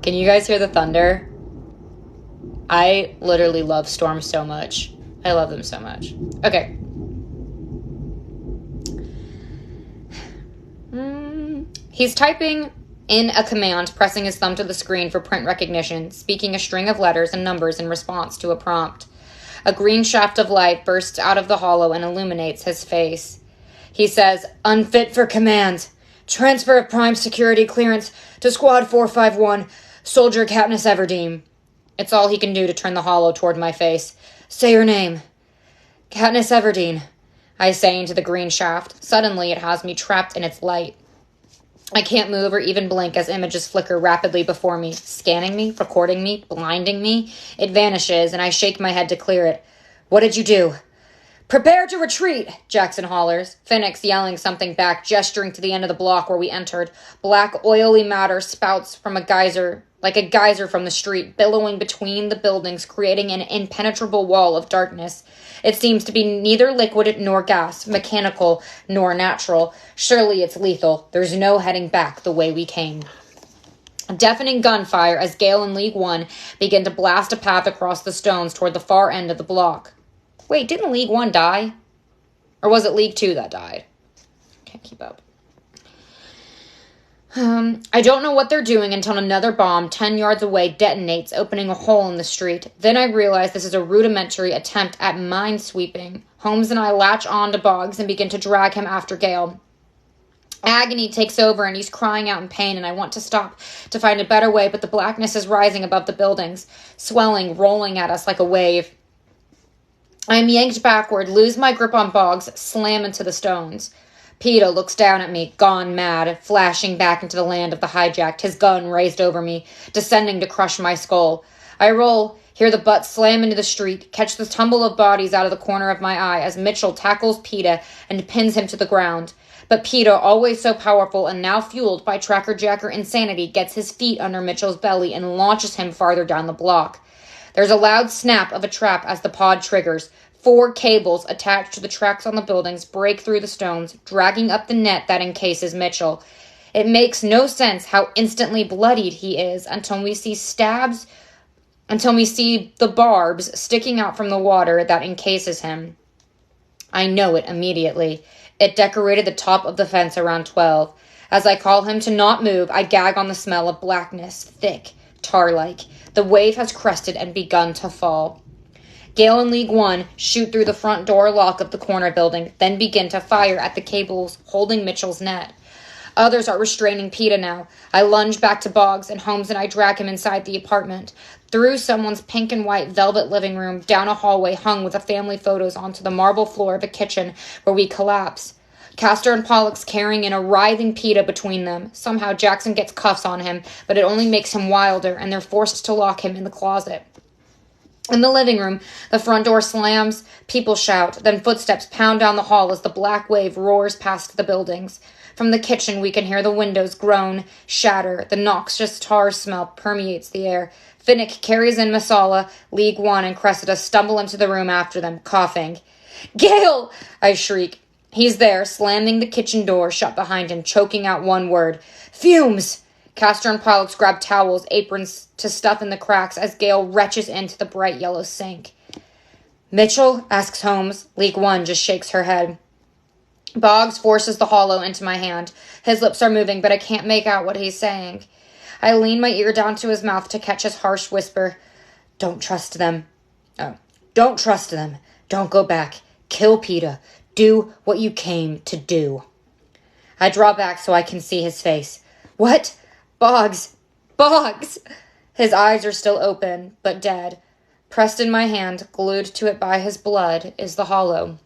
Can you guys hear the thunder? I literally love storms so much. I love them so much. Okay. He's typing in a command, pressing his thumb to the screen for print recognition, speaking a string of letters and numbers in response to a prompt. A green shaft of light bursts out of the hollow and illuminates his face. He says, "Unfit for command. Transfer of prime security clearance to Squad 451, Soldier Katniss Everdeen." It's all he can do to turn the hollow toward my face. "Say your name." "Katniss Everdeen," I say into the green shaft. Suddenly, it has me trapped in its light. I can't move or even blink as images flicker rapidly before me, scanning me, recording me, blinding me. It vanishes, and I shake my head to clear it. "What did you do?" "Prepare to retreat," Jackson hollers. Phoenix yelling something back, gesturing to the end of the block where we entered. Black, oily matter spouts from a geyser, like a geyser from the street, billowing between the buildings, creating an impenetrable wall of darkness. It seems to be neither liquid nor gas, mechanical nor natural. Surely it's lethal. There's no heading back the way we came. Deafening gunfire as Gale and League One begin to blast a path across the stones toward the far end of the block. Wait, didn't League One die? Or was it League Two that died? Can't keep up. I don't know what they're doing until another bomb 10 yards away detonates, opening a hole in the street. Then I realize this is a rudimentary attempt at minesweeping. Holmes and I latch on to Boggs and begin to drag him after Gale. Agony takes over and he's crying out in pain, and I want to stop to find a better way, but the blackness is rising above the buildings, swelling, rolling at us like a wave. I am yanked backward, lose my grip on Boggs, slam into the stones. Peeta looks down at me, gone mad, flashing back into the land of the hijacked, his gun raised over me, descending to crush my skull. I roll, hear the butt slam into the street, catch the tumble of bodies out of the corner of my eye as Mitchell tackles Peeta and pins him to the ground. But Peeta, always so powerful and now fueled by Tracker Jacker insanity, gets his feet under Mitchell's belly and launches him farther down the block. There's a loud snap of a trap as the pod triggers. 4 cables attached to the tracks on the buildings break through the stones, dragging up the net that encases Mitchell. It makes no sense how instantly bloodied he is until we see the barbs sticking out from the water that encases him. I know it immediately. It decorated the top of the fence around 12. As I call him to not move, I gag on the smell of blackness, thick, tar-like. The wave has crested and begun to fall. Gale and League One shoot through the front door lock of the corner building, then begin to fire at the cables holding Mitchell's net. Others are restraining Peeta now. I lunge back to Boggs, and Holmes and I drag him inside the apartment, through someone's pink and white velvet living room, down a hallway hung with the family photos onto the marble floor of a kitchen where we collapse. Castor and Pollux carrying in a writhing Peeta between them. Somehow Jackson gets cuffs on him, but it only makes him wilder, and they're forced to lock him in the closet. In the living room, the front door slams, people shout, then footsteps pound down the hall as the black wave roars past the buildings. From the kitchen, we can hear the windows groan, shatter. The noxious tar smell permeates the air. Finnick carries in Masala, League One, and Cressida stumble into the room after them, coughing. "Gale!" I shriek. He's there, slamming the kitchen door shut behind him, choking out one word. "Fumes!" Castor and Pollux grab towels, aprons to stuff in the cracks as Gale retches into the bright yellow sink. "Mitchell?" asks Holmes. League One just shakes her head. Boggs forces the hollow into my hand. His lips are moving, but I can't make out what he's saying. I lean my ear down to his mouth to catch his harsh whisper. "Don't trust them. Oh, don't trust them. Don't go back. Kill Peeta. Do what you came to do." I draw back so I can see his face. "What? Boggs! Boggs!" His eyes are still open, but dead. Pressed in my hand, glued to it by his blood, is the hollow.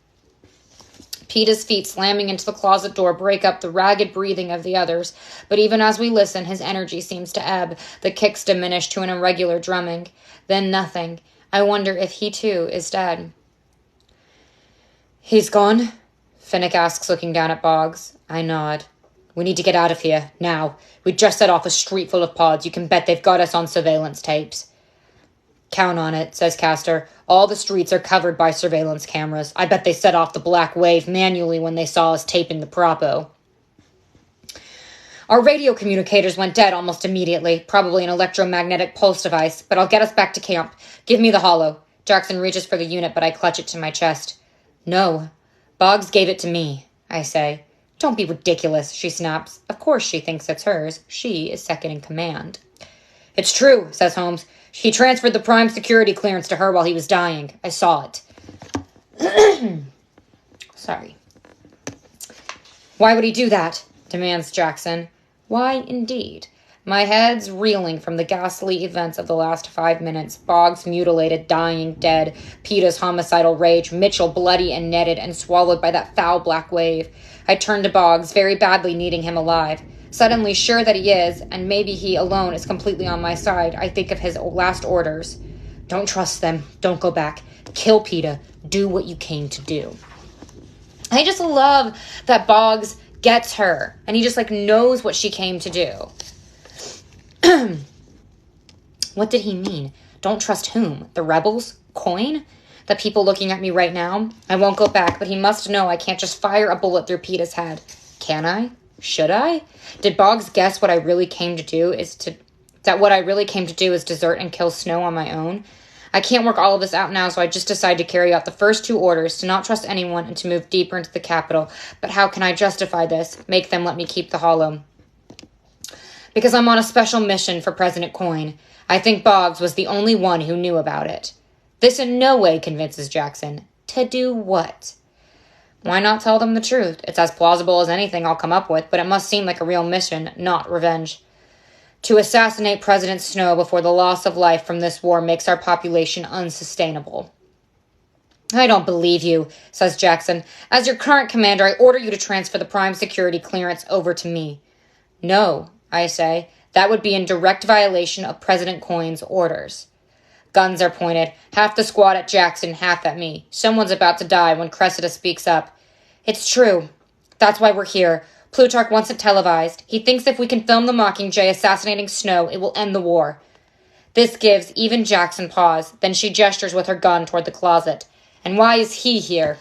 Peeta's feet slamming into the closet door break up the ragged breathing of the others, but even as we listen, his energy seems to ebb. The kicks diminish to an irregular drumming. Then nothing. I wonder if he too is dead. "He's gone?" Finnick asks, looking down at Boggs. I nod. "We need to get out of here, now. We just set off a street full of pods. You can bet they've got us on surveillance tapes." "Count on it," says Castor. "All the streets are covered by surveillance cameras. I bet they set off the black wave manually when they saw us taping the propo." "Our radio communicators went dead almost immediately, probably an electromagnetic pulse device, but I'll get us back to camp. Give me the hollow." Jackson reaches for the unit, but I clutch it to my chest. No, Boggs gave it to me, I say. Don't be ridiculous, she snaps. Of course she thinks it's hers. She is second in command. It's true, says Holmes. He transferred the prime security clearance to her while he was dying. I saw it. Sorry. Why would he do that? Demands Jackson. Why, indeed. My head's reeling from the ghastly events of the last 5 minutes. Boggs mutilated, dying, dead. Peeta's homicidal rage. Mitchell bloody and netted and swallowed by that foul black wave. I turn to Boggs, very badly needing him alive. Suddenly sure that he is, and maybe he alone is completely on my side, I think of his last orders. Don't trust them. Don't go back. Kill Peeta. Do what you came to do. I just love that Boggs gets her, and he just, knows what she came to do. What did he mean? Don't trust whom? The rebels? Coin? The people looking at me right now? I won't go back, but he must know I can't just fire a bullet through Peeta's head. Can I? Should I? Did Boggs guess what I really came to do is desert and kill Snow on my own? I can't work all of this out now, so I just decide to carry out the first 2 orders, to not trust anyone and to move deeper into the capital. But how can I justify this? Make them let me keep the hollow. Because I'm on a special mission for President Coin. I think Boggs was the only one who knew about it. This in no way convinces Jackson. To do what? Why not tell them the truth? It's as plausible as anything I'll come up with, but it must seem like a real mission, not revenge. To assassinate President Snow before the loss of life from this war makes our population unsustainable. I don't believe you, says Jackson. As your current commander, I order you to transfer the prime security clearance over to me. No, I say. That would be in direct violation of President Coin's orders. Guns are pointed, half the squad at Jackson, half at me. Someone's about to die when Cressida speaks up. It's true. That's why we're here. Plutarch wants it televised. He thinks if we can film the Mockingjay assassinating Snow, it will end the war. This gives even Jackson pause. Then she gestures with her gun toward the closet. And why is he here?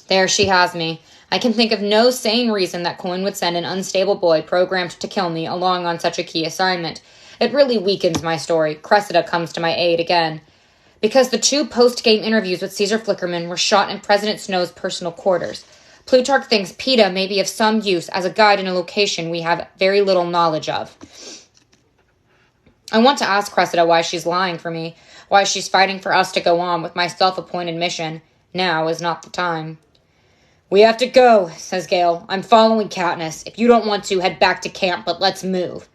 There she has me. I can think of no sane reason that Coin would send an unstable boy programmed to kill me along on such a key assignment. It really weakens my story. Cressida comes to my aid again. Because the 2 post-game interviews with Caesar Flickerman were shot in President Snow's personal quarters. Plutarch thinks Peeta may be of some use as a guide in a location we have very little knowledge of. I want to ask Cressida why she's lying for me, why she's fighting for us to go on with my self-appointed mission. Now is not the time. We have to go, says Gale. I'm following Katniss. If you don't want to, head back to camp, but let's move.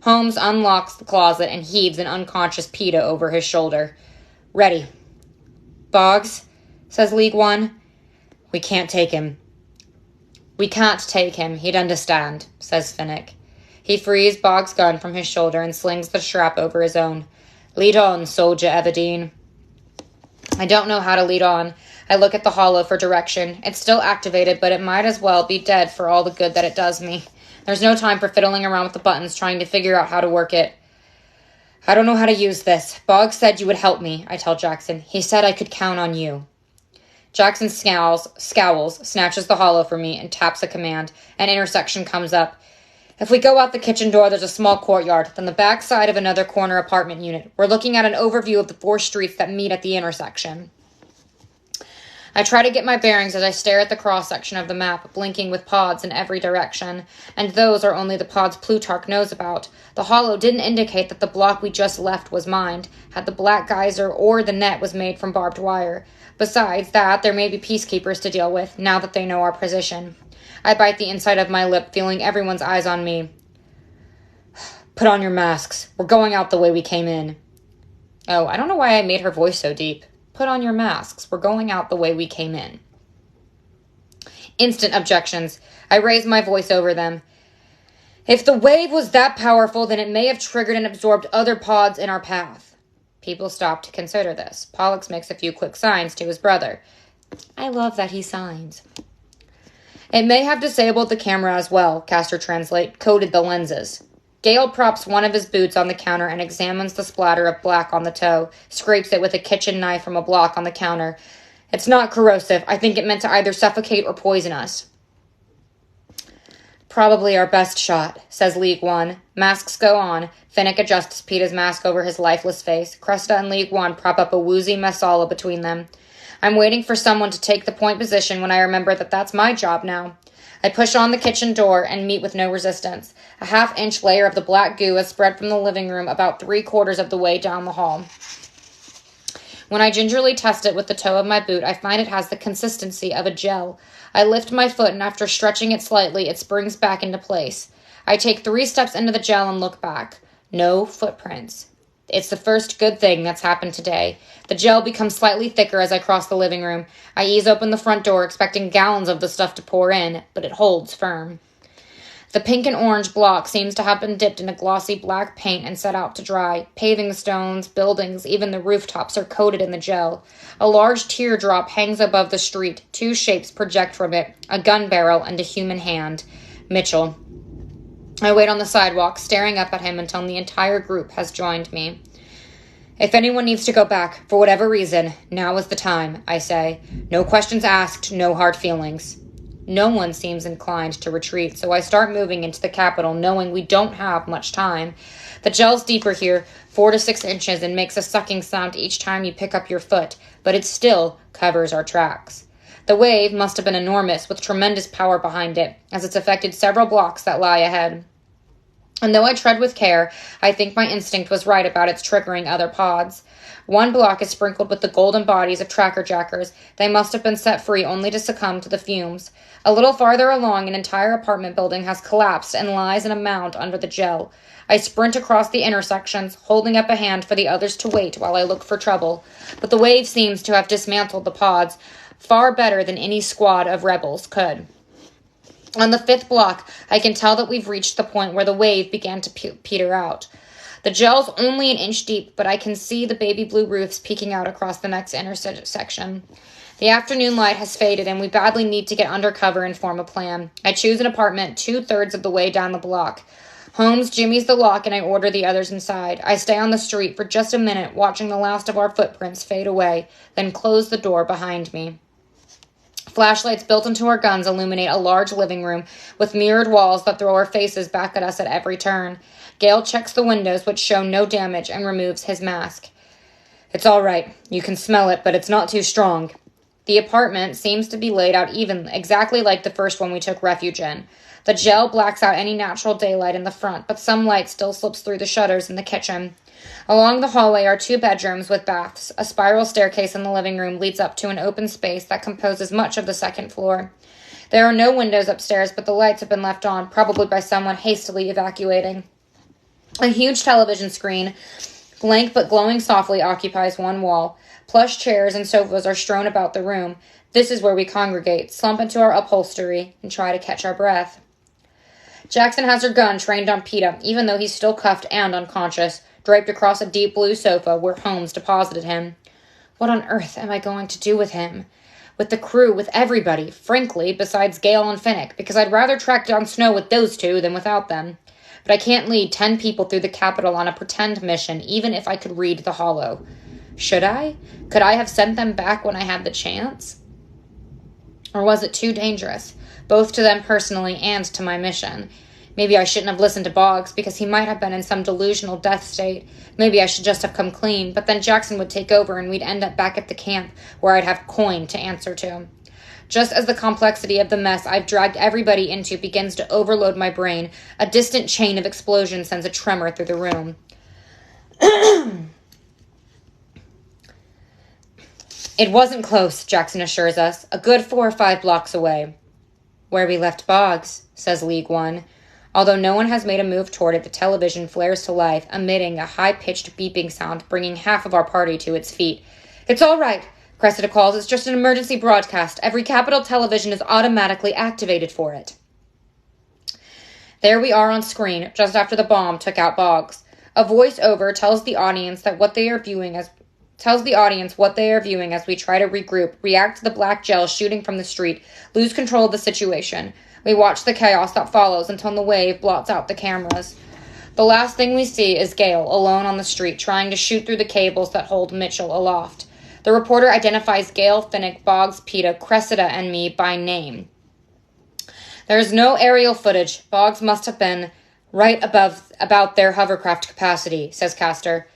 Holmes unlocks the closet and heaves an unconscious Peeta over his shoulder. Ready. Boggs, says League One. We can't take him. We can't take him. He'd understand, says Finnick. He frees Boggs' gun from his shoulder and slings the strap over his own. Lead on, Soldier Everdeen. I don't know how to lead on. I look at the hollow for direction. It's still activated, but it might as well be dead for all the good that it does me. There's no time for fiddling around with the buttons, trying to figure out how to work it. I don't know how to use this. Boggs said you would help me, I tell Jackson. He said I could count on you. Jackson scowls, snatches the hollow from me, and taps a command. An intersection comes up. If we go out the kitchen door, there's a small courtyard, then the back side of another corner apartment unit. We're looking at an overview of the 4 streets that meet at the intersection. I try to get my bearings as I stare at the cross-section of the map, blinking with pods in every direction, and those are only the pods Plutarch knows about. The hollow didn't indicate that the block we just left was mined, had the black geyser or the net was made from barbed wire. Besides that, there may be peacekeepers to deal with, now that they know our position. I bite the inside of my lip, feeling everyone's eyes on me. Put on your masks. We're going out the way we came in. Oh, I don't know why I made her voice so deep. Put on your masks. We're going out the way we came in. Instant objections. I raise my voice over them. If the wave was that powerful, then it may have triggered and absorbed other pods in our path. People stop to consider this. Pollux makes a few quick signs to his brother. I love that he signs. It may have disabled the camera as well, Caster Translate, coated the lenses. Gale props one of his boots on the counter and examines the splatter of black on the toe, scrapes it with a kitchen knife from a block on the counter. It's not corrosive. I think it meant to either suffocate or poison us. Probably our best shot, says League One. Masks go on. Finnick adjusts Peeta's mask over his lifeless face. Cressida and League One prop up a woozy masala between them. I'm waiting for someone to take the point position when I remember that that's my job now. I push on the kitchen door and meet with no resistance. A half-inch layer of the black goo has spread from the living room about 3/4 of the way down the hall. When I gingerly test it with the toe of my boot, I find it has the consistency of a gel. I lift my foot, and after stretching it slightly, it springs back into place. I take 3 steps into the gel and look back. No footprints. It's the first good thing that's happened today. The gel becomes slightly thicker as I cross the living room. I ease open the front door, expecting gallons of the stuff to pour in, but it holds firm. The pink and orange block seems to have been dipped in a glossy black paint and set out to dry. Paving stones, buildings, even the rooftops are coated in the gel. A large teardrop hangs above the street. 2 shapes project from it, a gun barrel and a human hand. Mitchell. I wait on the sidewalk, staring up at him until the entire group has joined me. If anyone needs to go back, for whatever reason, now is the time, I say. No questions asked, no hard feelings. No one seems inclined to retreat, so I start moving into the Capitol, knowing we don't have much time. The gel's deeper here, 4 to 6 inches, and makes a sucking sound each time you pick up your foot, but it still covers our tracks. The wave must have been enormous, with tremendous power behind it, as it's affected several blocks that lie ahead. And though I tread with care, I think my instinct was right about its triggering other pods. 1 block is sprinkled with the golden bodies of tracker jackers. They must have been set free only to succumb to the fumes. A little farther along, an entire apartment building has collapsed and lies in a mound under the gel. I sprint across the intersections, holding up a hand for the others to wait while I look for trouble. But the wave seems to have dismantled the pods far better than any squad of rebels could. On the 5th block, I can tell that we've reached the point where the wave began to peter out. The gel's only an inch deep, but I can see the baby blue roofs peeking out across the next intersection. The afternoon light has faded, and we badly need to get under cover and form a plan. I choose an apartment 2/3 of the way down the block. Holmes jimmies the lock, and I order the others inside. I stay on the street for just a minute, watching the last of our footprints fade away, then close the door behind me. Flashlights built into our guns illuminate a large living room with mirrored walls that throw our faces back at us at every turn. Gale checks the windows, which show no damage, and removes his mask. It's all right. You can smell it, but it's not too strong. The apartment seems to be laid out exactly like the first one we took refuge in. The gel blacks out any natural daylight in the front, but some light still slips through the shutters in the kitchen. Along the hallway are 2 bedrooms with baths. A spiral staircase in the living room leads up to an open space that composes much of the 2nd floor. There are no windows upstairs, but the lights have been left on, probably by someone hastily evacuating. A huge television screen, blank but glowing softly, occupies one wall. Plush chairs and sofas are strewn about the room. This is where we congregate, slump into our upholstery, and try to catch our breath. Jackson has her gun trained on Peeta, even though he's still cuffed and unconscious, draped across a deep blue sofa where Holmes deposited him. What on earth am I going to do with him? With the crew, with everybody, frankly, besides Gale and Finnick, because I'd rather track down Snow with those 2 than without them. But I can't lead 10 people through the Capitol on a pretend mission, even if I could read the hollow. Should I? Could I have sent them back when I had the chance? Or was it too dangerous, both to them personally and to my mission? Maybe I shouldn't have listened to Boggs, because he might have been in some delusional death state. Maybe I should just have come clean, but then Jackson would take over and we'd end up back at the camp, where I'd have coin to answer to. Just as the complexity of the mess I've dragged everybody into begins to overload my brain, a distant chain of explosions sends a tremor through the room. It wasn't close, Jackson assures us, a good 4 or 5 blocks away. Where we left Boggs, says League One. Although no one has made a move toward it, the television flares to life, emitting a high-pitched beeping sound, bringing half of our party to its feet. It's all right, Cressida calls. It's just an emergency broadcast. Every Capitol television is automatically activated for it. There we are on screen, just after the bomb took out Boggs. A voice-over tells the audience what they are viewing as we try to regroup, react to the black gel shooting from the street, lose control of the situation. We watch the chaos that follows until the wave blots out the cameras. The last thing we see is Gale, alone on the street, trying to shoot through the cables that hold Mitchell aloft. The reporter identifies Gale, Finnick, Boggs, Peeta, Cressida, and me by name. There's no aerial footage. Boggs must have been right about their hovercraft capacity, says Castor.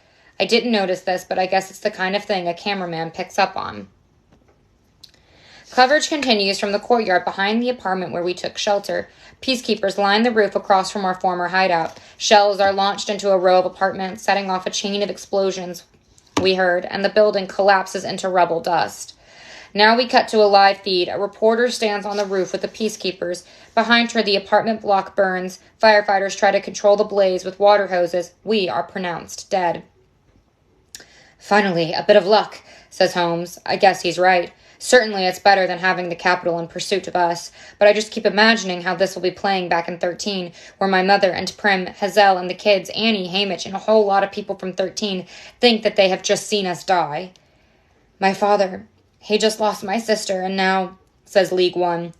I didn't notice this, but I guess it's the kind of thing a cameraman picks up on. Coverage continues from the courtyard behind the apartment where we took shelter. Peacekeepers line the roof across from our former hideout. Shells are launched into a row of apartments, setting off a chain of explosions, we heard, and the building collapses into rubble dust. Now we cut to a live feed. A reporter stands on the roof with the peacekeepers. Behind her, the apartment block burns. Firefighters try to control the blaze with water hoses. We are pronounced dead. Finally, a bit of luck, says Holmes. I guess he's right. Certainly it's better than having the Capitol in pursuit of us, but I just keep imagining how this will be playing back in 13, where my mother and Prim, Hazel, and the kids, Annie, Hamish, and a whole lot of people from 13 think that they have just seen us die. My father, he just lost my sister, and now, says League One.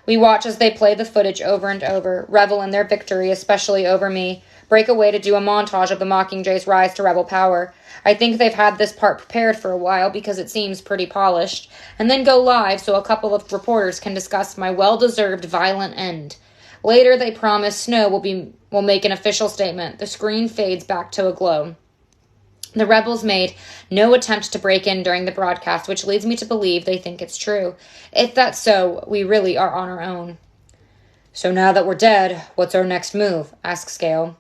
We watch as they play the footage over and over, revel in their victory, especially over me, break away to do a montage of the Mockingjay's rise to rebel power. I think they've had this part prepared for a while because it seems pretty polished, and then go live so a couple of reporters can discuss my well-deserved violent end. Later, they promise Snow will make an official statement. The screen fades back to a glow. The rebels made no attempt to break in during the broadcast, which leads me to believe they think it's true. If that's so, we really are on our own. So now that we're dead, what's our next move? Asks Gale.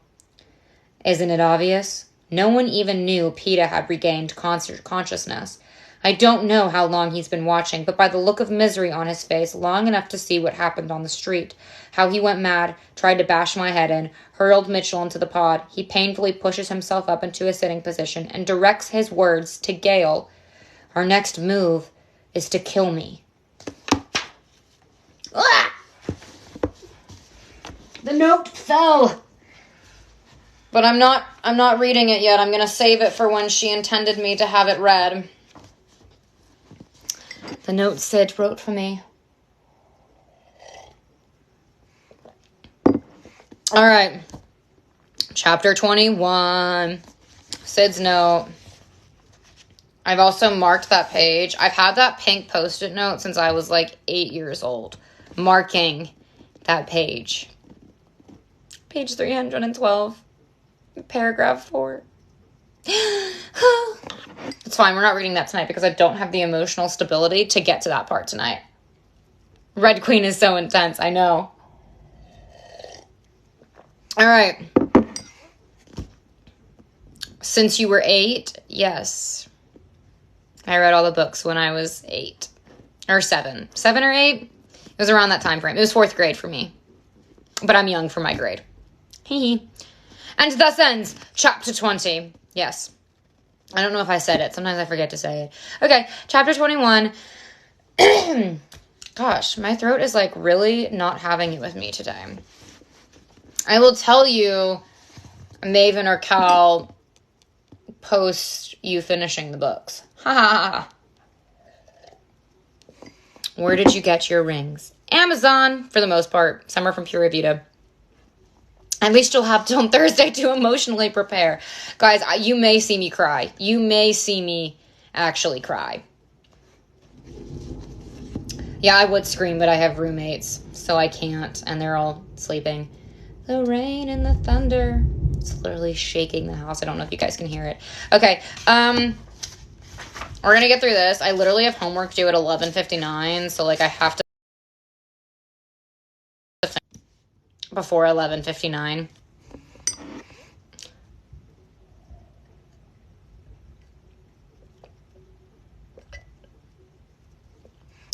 Isn't it obvious? No one even knew PETA had regained consciousness. I don't know how long he's been watching, but by the look of misery on his face, long enough to see what happened on the street. How he went mad, tried to bash my head in, hurled Mitchell into the pod. He painfully pushes himself up into a sitting position and directs his words to Gale. Our next move is to kill me. Ah! The note fell. But I'm not reading it yet. I'm going to save it for when she intended me to have it read. The note Sid wrote for me. All right. Chapter 21. Sid's note. I've also marked that page. I've had that pink Post-it note since I was like 8 years old. Marking that page. Page 312. Paragraph 4. It's fine. We're not reading that tonight because I don't have the emotional stability to get to that part tonight. Red Queen is so intense. I know. All right. Since you were 8, yes. I read all the books when I was 8. Or 7. 7 or 8? It was around that time frame. It was 4th grade for me. But I'm young for my grade. Hee hee. And thus ends chapter 20. Yes. I don't know if I said it. Sometimes I forget to say it. Okay, chapter 21. Gosh, my throat is like really not having it with me today. I will tell you, Maven or Cal, post you finishing the books. Ha ha ha. Where did you get your rings? Amazon, for the most part. Some are from Pura Vida. At least you'll have till Thursday to emotionally prepare. Guys, you may see me cry. You may see me actually cry. Yeah, I would scream, but I have roommates, so I can't, and they're all sleeping. The rain and the thunder. It's literally shaking the house. I don't know if you guys can hear it. Okay, we're gonna get through this. I literally have homework due at 11:59, so like I have to before 11:59.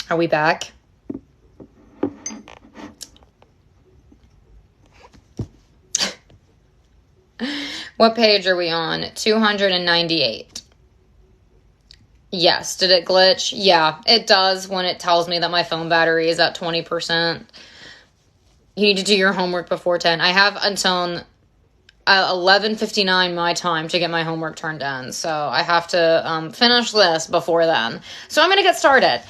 Are we back? What page are we on? 298. Yes. Did it glitch? Yeah, it does when it tells me that my phone battery is at 20%. You need to do your homework before 10. I have until 11:59 my time to get my homework turned in. So I have to finish this before then. So I'm going to get started.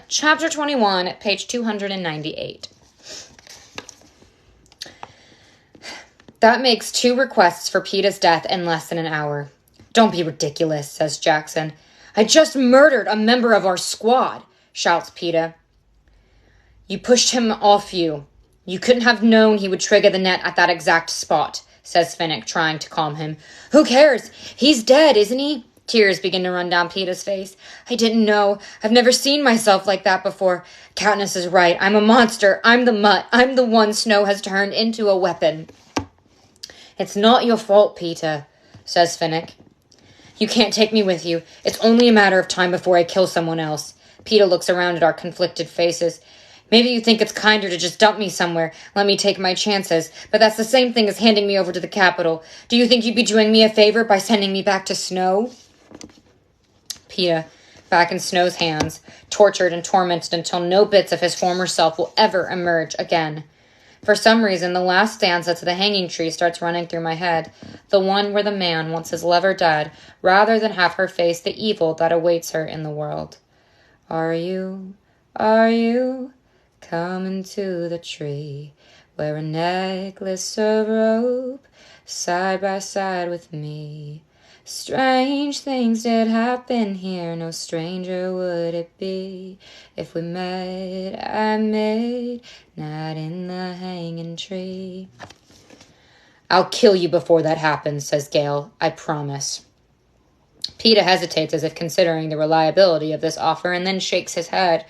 Chapter 21, page 298. That makes 2 requests for PETA's death in less than an hour. Don't be ridiculous, says Jackson. I just murdered a member of our squad, shouts PETA. You pushed him off you. You couldn't have known he would trigger the net at that exact spot, says Finnick, trying to calm him. Who cares? He's dead, isn't he? Tears begin to run down Peeta's face. I didn't know. I've never seen myself like that before. Katniss is right. I'm a monster. I'm the mutt. I'm the one Snow has turned into a weapon. It's not your fault, Peeta, says Finnick. You can't take me with you. It's only a matter of time before I kill someone else. Peeta looks around at our conflicted faces. Maybe you think it's kinder to just dump me somewhere, let me take my chances, but that's the same thing as handing me over to the Capitol. Do you think you'd be doing me a favor by sending me back to Snow? Peeta, back in Snow's hands, tortured and tormented until no bits of his former self will ever emerge again. For some reason, the last stanza to the Hanging Tree starts running through my head, the one where the man wants his lover dead, rather than have her face the evil that awaits her in the world. Are you coming to the tree, wear a necklace of rope, side by side with me? Strange things did happen here, no stranger would it be if we met at midnight in the hanging tree. I'll kill you before that happens, says Gale. I promise. Peeta hesitates as if considering the reliability of this offer and then shakes his head.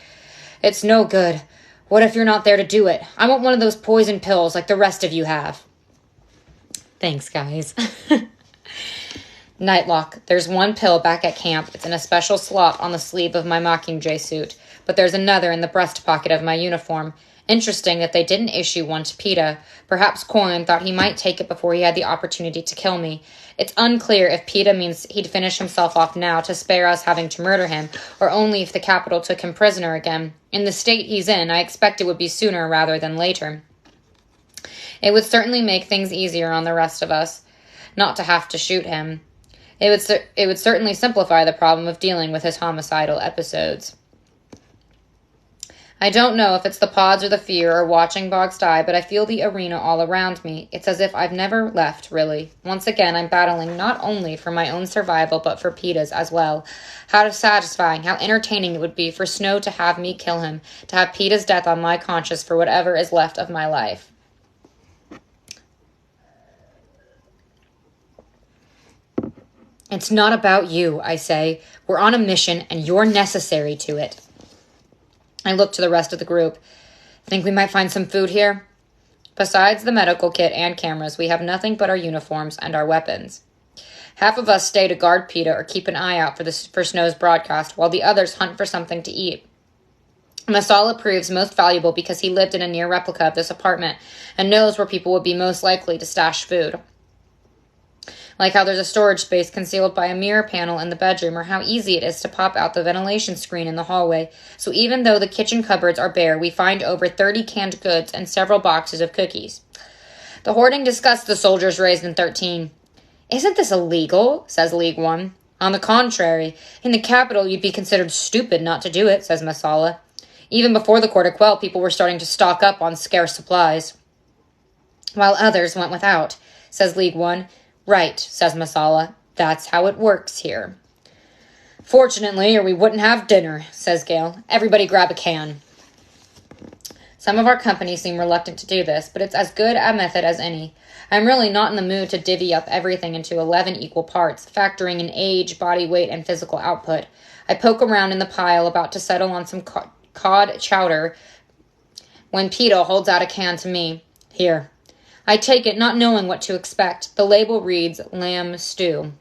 It's no good. What if you're not there to do it? I want one of those poison pills like the rest of you have. Thanks, guys. Nightlock. There's one pill back at camp. It's in a special slot on the sleeve of my mockingjay suit, but there's another in the breast pocket of my uniform. Interesting that they didn't issue one to Peeta. Perhaps Coin thought he might take it before he had the opportunity to kill me. It's unclear if Peeta means he'd finish himself off now to spare us having to murder him, or only if the Capitol took him prisoner again. In the state he's in, I expect it would be sooner rather than later. It would certainly make things easier on the rest of us, not to have to shoot him. It would certainly simplify the problem of dealing with his homicidal episodes. I don't know if it's the pods or the fear or watching Boggs die, but I feel the arena all around me. It's as if I've never left, really. Once again, I'm battling not only for my own survival, but for Peeta's as well. How satisfying, how entertaining it would be for Snow to have me kill him, to have Peeta's death on my conscience for whatever is left of my life. It's not about you, I say. We're on a mission, and you're necessary to it. I look to the rest of the group. Think we might find some food here? Besides the medical kit and cameras, we have nothing but our uniforms and our weapons. Half of us stay to guard Peeta or keep an eye out for Snow's broadcast, while the others hunt for something to eat. Masala proves most valuable because he lived in a near replica of this apartment and knows where people would be most likely to stash food. Like how there's a storage space concealed by a mirror panel in the bedroom, or how easy it is to pop out the ventilation screen in the hallway. So even though the kitchen cupboards are bare, we find over 30 canned goods and several boxes of cookies. The hoarding disgusts the soldiers raised in 13. Isn't this illegal? Says League 1. On the contrary, in the Capitol you'd be considered stupid not to do it, says Masala. Even before the Court of Quell, people were starting to stock up on scarce supplies, while others went without, says League 1. Right, says Masala. That's how it works here. Fortunately, or we wouldn't have dinner, says Gale. Everybody grab a can. Some of our company seem reluctant to do this, but it's as good a method as any. I'm really not in the mood to divvy up everything into 11 equal parts, factoring in age, body weight, and physical output. I poke around in the pile, about to settle on some cod chowder, when Peeta holds out a can to me. Here. I take it, not knowing what to expect. The label reads, lamb stew.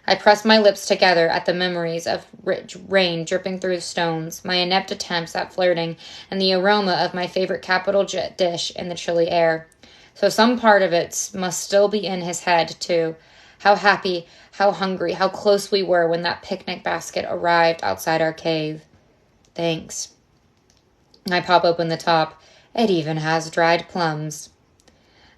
I press my lips together at the memories of rain dripping through the stones, my inept attempts at flirting, and the aroma of my favorite Capitol dish in the chilly air. So some part of it must still be in his head, too. How happy, how hungry, how close we were when that picnic basket arrived outside our cave. Thanks. I pop open the top. It even has dried plums.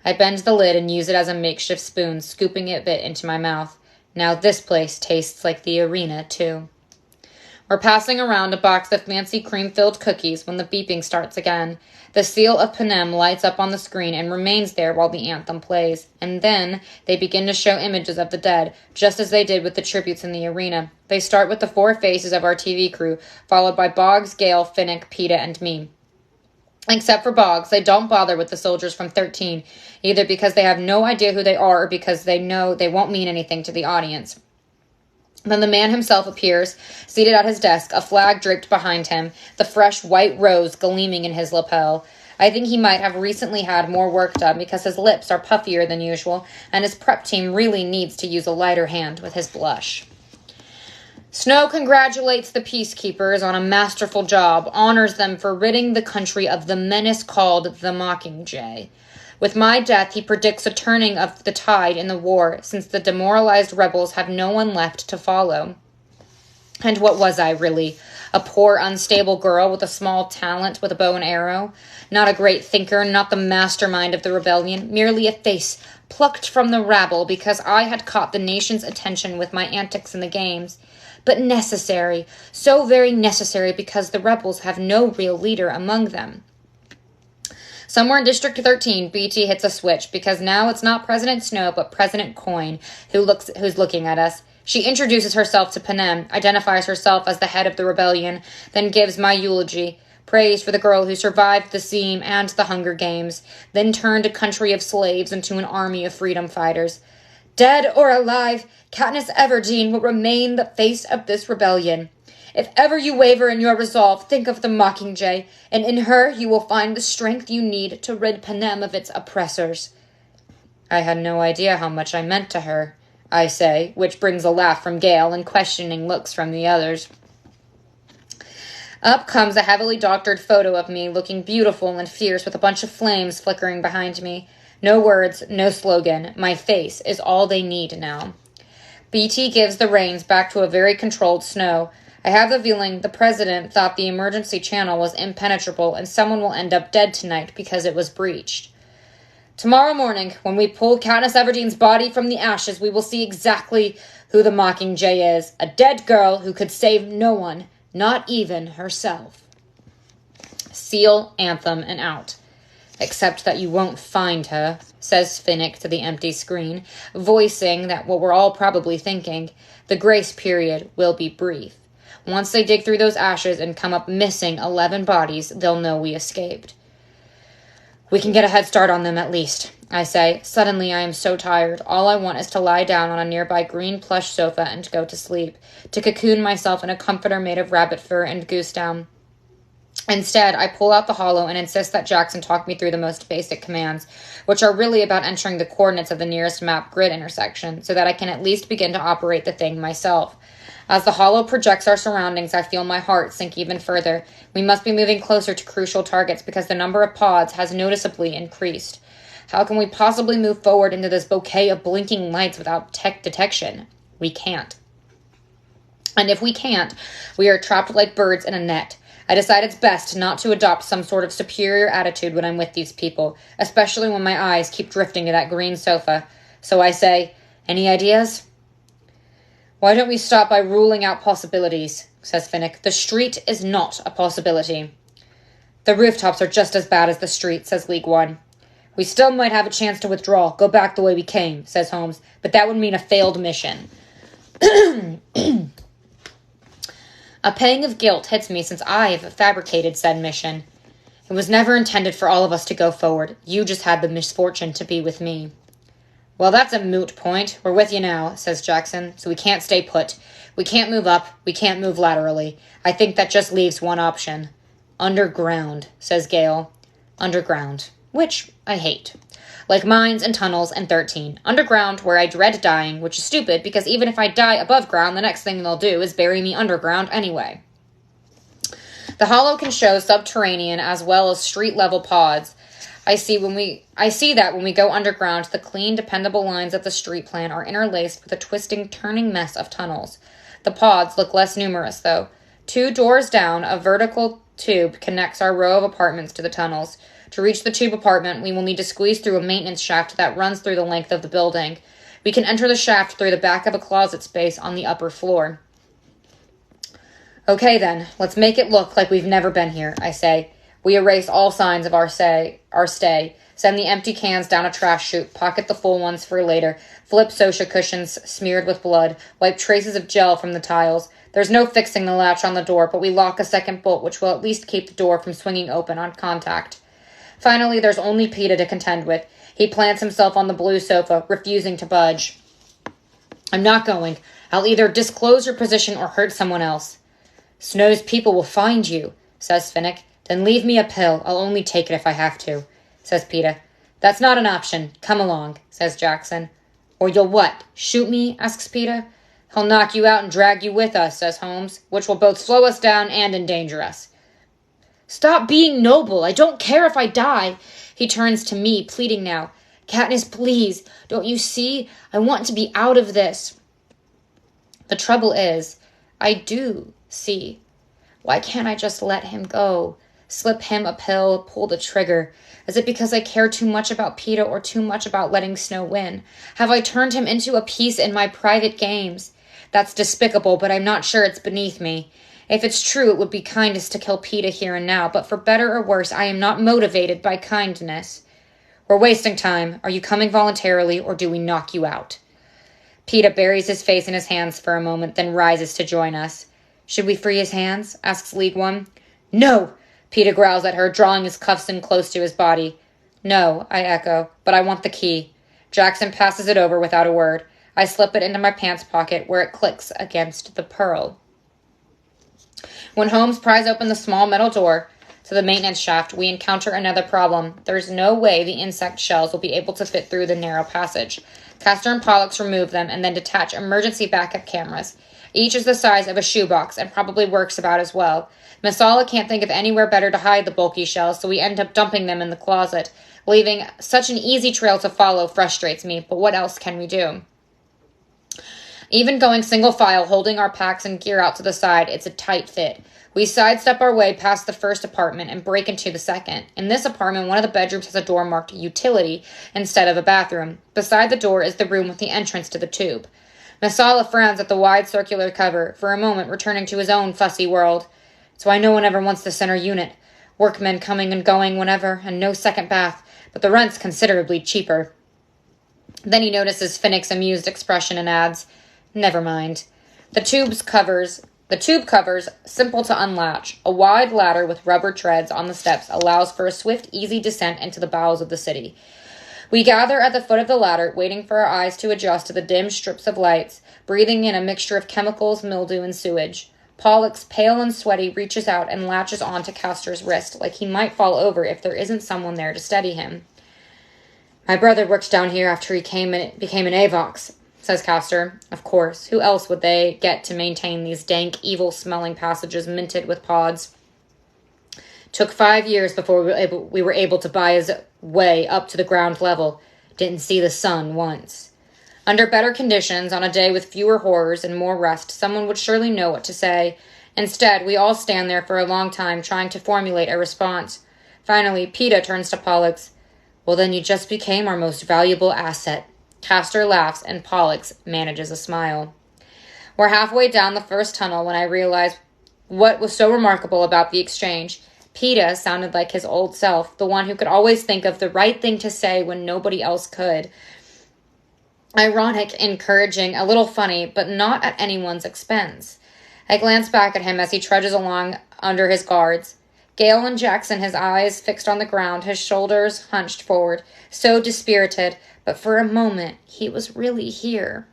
I bend the lid and use it as a makeshift spoon, scooping it a bit into my mouth. Now this place tastes like the arena, too. We're passing around a box of fancy cream-filled cookies when the beeping starts again. The seal of panem lights up on the screen and remains there while the anthem plays. And then they begin to show images of the dead, just as they did with the tributes in the arena. They start with the 4 faces of our TV crew, followed by Boggs, Gale, Finnick, Peeta, and me. Except for Boggs, they don't bother with the soldiers from 13, either because they have no idea who they are or because they know they won't mean anything to the audience. Then the man himself appears, seated at his desk, a flag draped behind him, the fresh white rose gleaming in his lapel. I think he might have recently had more work done because his lips are puffier than usual, and his prep team really needs to use a lighter hand with his blush. Snow congratulates the peacekeepers on a masterful job, honors them for ridding the country of the menace called the mockingjay. With my death, he predicts a turning of the tide in the war, since the demoralized rebels have no one left to follow. And what was I, really? A poor, unstable girl with a small talent with a bow and arrow? Not a great thinker, not the mastermind of the rebellion, merely a face plucked from the rabble because I had caught the nation's attention with my antics in the games. But necessary, so very necessary because the rebels have no real leader among them. Somewhere in District 13, BT hits a switch because now it's not President Snow but President Coin who's looking at us. She introduces herself to Panem, identifies herself as the head of the rebellion, then gives my eulogy, praise for the girl who survived the Seam and the Hunger Games, then turned a country of slaves into an army of freedom fighters. Dead or alive, Katniss Everdeen will remain the face of this rebellion. If ever you waver in your resolve, think of the Mockingjay, and in her you will find the strength you need to rid Panem of its oppressors. I had no idea how much I meant to her, I say, which brings a laugh from Gale and questioning looks from the others. Up comes a heavily doctored photo of me, looking beautiful and fierce with a bunch of flames flickering behind me. No words, no slogan. My face is all they need now. BT gives the reins back to a very controlled Snow. I have the feeling the president thought the emergency channel was impenetrable and someone will end up dead tonight because it was breached. Tomorrow morning, when we pull Katniss Everdeen's body from the ashes, we will see exactly who the Mockingjay is. A dead girl who could save no one, not even herself. Seal, anthem, and out. Except that you won't find her, says Finnick to the empty screen, voicing that what we're all probably thinking, the grace period will be brief. Once they dig through those ashes and come up missing 11 bodies, they'll know we escaped. We can get a head start on them at least, I say. Suddenly I am so tired. All I want is to lie down on a nearby green plush sofa and go to sleep, to cocoon myself in a comforter made of rabbit fur and goose down. Instead, I pull out the holo and insist that Jackson talk me through the most basic commands, which are really about entering the coordinates of the nearest map grid intersection, so that I can at least begin to operate the thing myself. As the holo projects our surroundings, I feel my heart sink even further. We must be moving closer to crucial targets because the number of pods has noticeably increased. How can we possibly move forward into this bouquet of blinking lights without tech detection? We can't. And if we can't, we are trapped like birds in a net. I decide it's best not to adopt some sort of superior attitude when I'm with these people, especially when my eyes keep drifting to that green sofa. So I say, any ideas? Why don't we start by ruling out possibilities, says Finnick. The street is not a possibility. The rooftops are just as bad as the street, says League One. We still might have a chance to withdraw, go back the way we came, says Holmes, but that would mean a failed mission. A pang of guilt hits me since I've fabricated said mission. It was never intended for all of us to go forward. You just had the misfortune to be with me. Well, that's a moot point. We're with you now, says Jackson, so we can't stay put. We can't move up. We can't move laterally. I think that just leaves one option. Underground, says Gale. Underground, which I hate. Like mines and tunnels and 13. Underground, where I dread dying, which is stupid because even if I die above ground, the next thing they'll do is bury me underground anyway. The holo can show subterranean as well as street-level pods. I see that when we go underground, the clean, dependable lines of the street plan are interlaced with a twisting, turning mess of tunnels. The pods look less numerous, though. 2 doors down, a vertical tube connects our row of apartments to the tunnels. To reach the tube apartment, we will need to squeeze through a maintenance shaft that runs through the length of the building. We can enter the shaft through the back of a closet space on the upper floor. Okay then, let's make it look like we've never been here, I say. We erase all signs of our stay, send the empty cans down a trash chute, pocket the full ones for later, flip sofa cushions smeared with blood, wipe traces of gel from the tiles. There's no fixing the latch on the door, but we lock a second bolt, which will at least keep the door from swinging open on contact. Finally, there's only Peeta to contend with. He plants himself on the blue sofa, refusing to budge. I'm not going. I'll either disclose your position or hurt someone else. Snow's people will find you, says Finnick. Then leave me a pill. I'll only take it if I have to, says Peeta. That's not an option. Come along, says Jackson. Or you'll what? Shoot me? Asks Peeta. He'll knock you out and drag you with us, says Holmes, which will both slow us down and endanger us. Stop being noble. I don't care if I die. He turns to me, pleading now. Katniss, please. Don't you see? I want to be out of this. The trouble is, I do see. Why can't I just let him go? Slip him a pill, pull the trigger. Is it because I care too much about Peeta or too much about letting Snow win? Have I turned him into a piece in my private games? That's despicable, but I'm not sure it's beneath me. If it's true, it would be kindness to kill Peeta here and now, but for better or worse, I am not motivated by kindness. We're wasting time. Are you coming voluntarily, or do we knock you out? Peeta buries his face in his hands for a moment, then rises to join us. Should we free his hands? Asks League One. No! Peeta growls at her, drawing his cuffs in close to his body. No, I echo, but I want the key. Jackson passes it over without a word. I slip it into my pants pocket, where it clicks against the pearl. When Holmes pries open the small metal door to the maintenance shaft, we encounter another problem. There's no way the insect shells will be able to fit through the narrow passage. Castor and Pollux remove them and then detach emergency backup cameras. Each is the size of a shoebox and probably works about as well. Masala can't think of anywhere better to hide the bulky shells, so we end up dumping them in the closet. Leaving such an easy trail to follow frustrates me, but what else can we do? Even going single file, holding our packs and gear out to the side, it's a tight fit. We sidestep our way past the first apartment and break into the second. In this apartment, one of the bedrooms has a door marked utility instead of a bathroom. Beside the door is the room with the entrance to the tube. Masala frowns at the wide circular cover, for a moment returning to his own fussy world. It's why no one ever wants the center unit. Workmen coming and going whenever, and no second bath, but the rent's considerably cheaper. Then he notices Finnick's amused expression and adds, Never mind. The tube covers, simple to unlatch. A wide ladder with rubber treads on the steps allows for a swift, easy descent into the bowels of the city. We gather at the foot of the ladder, waiting for our eyes to adjust to the dim strips of lights, breathing in a mixture of chemicals, mildew, and sewage. Pollux, pale and sweaty, reaches out and latches onto Castor's wrist, like he might fall over if there isn't someone there to steady him. My brother worked down here after he became an Avox, says Castor. Of course, who else would they get to maintain these dank, evil-smelling passages minted with pods? Took 5 years before we were able to buy his way up to the ground level. Didn't see the sun once. Under better conditions, on a day with fewer horrors and more rest, someone would surely know what to say. Instead, we all stand there for a long time trying to formulate a response. Finally, Peeta turns to Pollux. Well, then you just became our most valuable asset. Castor laughs, and Pollux manages a smile. We're halfway down the first tunnel when I realize what was so remarkable about the exchange. Peeta sounded like his old self, the one who could always think of the right thing to say when nobody else could. Ironic, encouraging, a little funny, but not at anyone's expense. I glance back at him as he trudges along under his guards. Gale and Jackson, his eyes fixed on the ground, his shoulders hunched forward, so dispirited, but for a moment he was really here.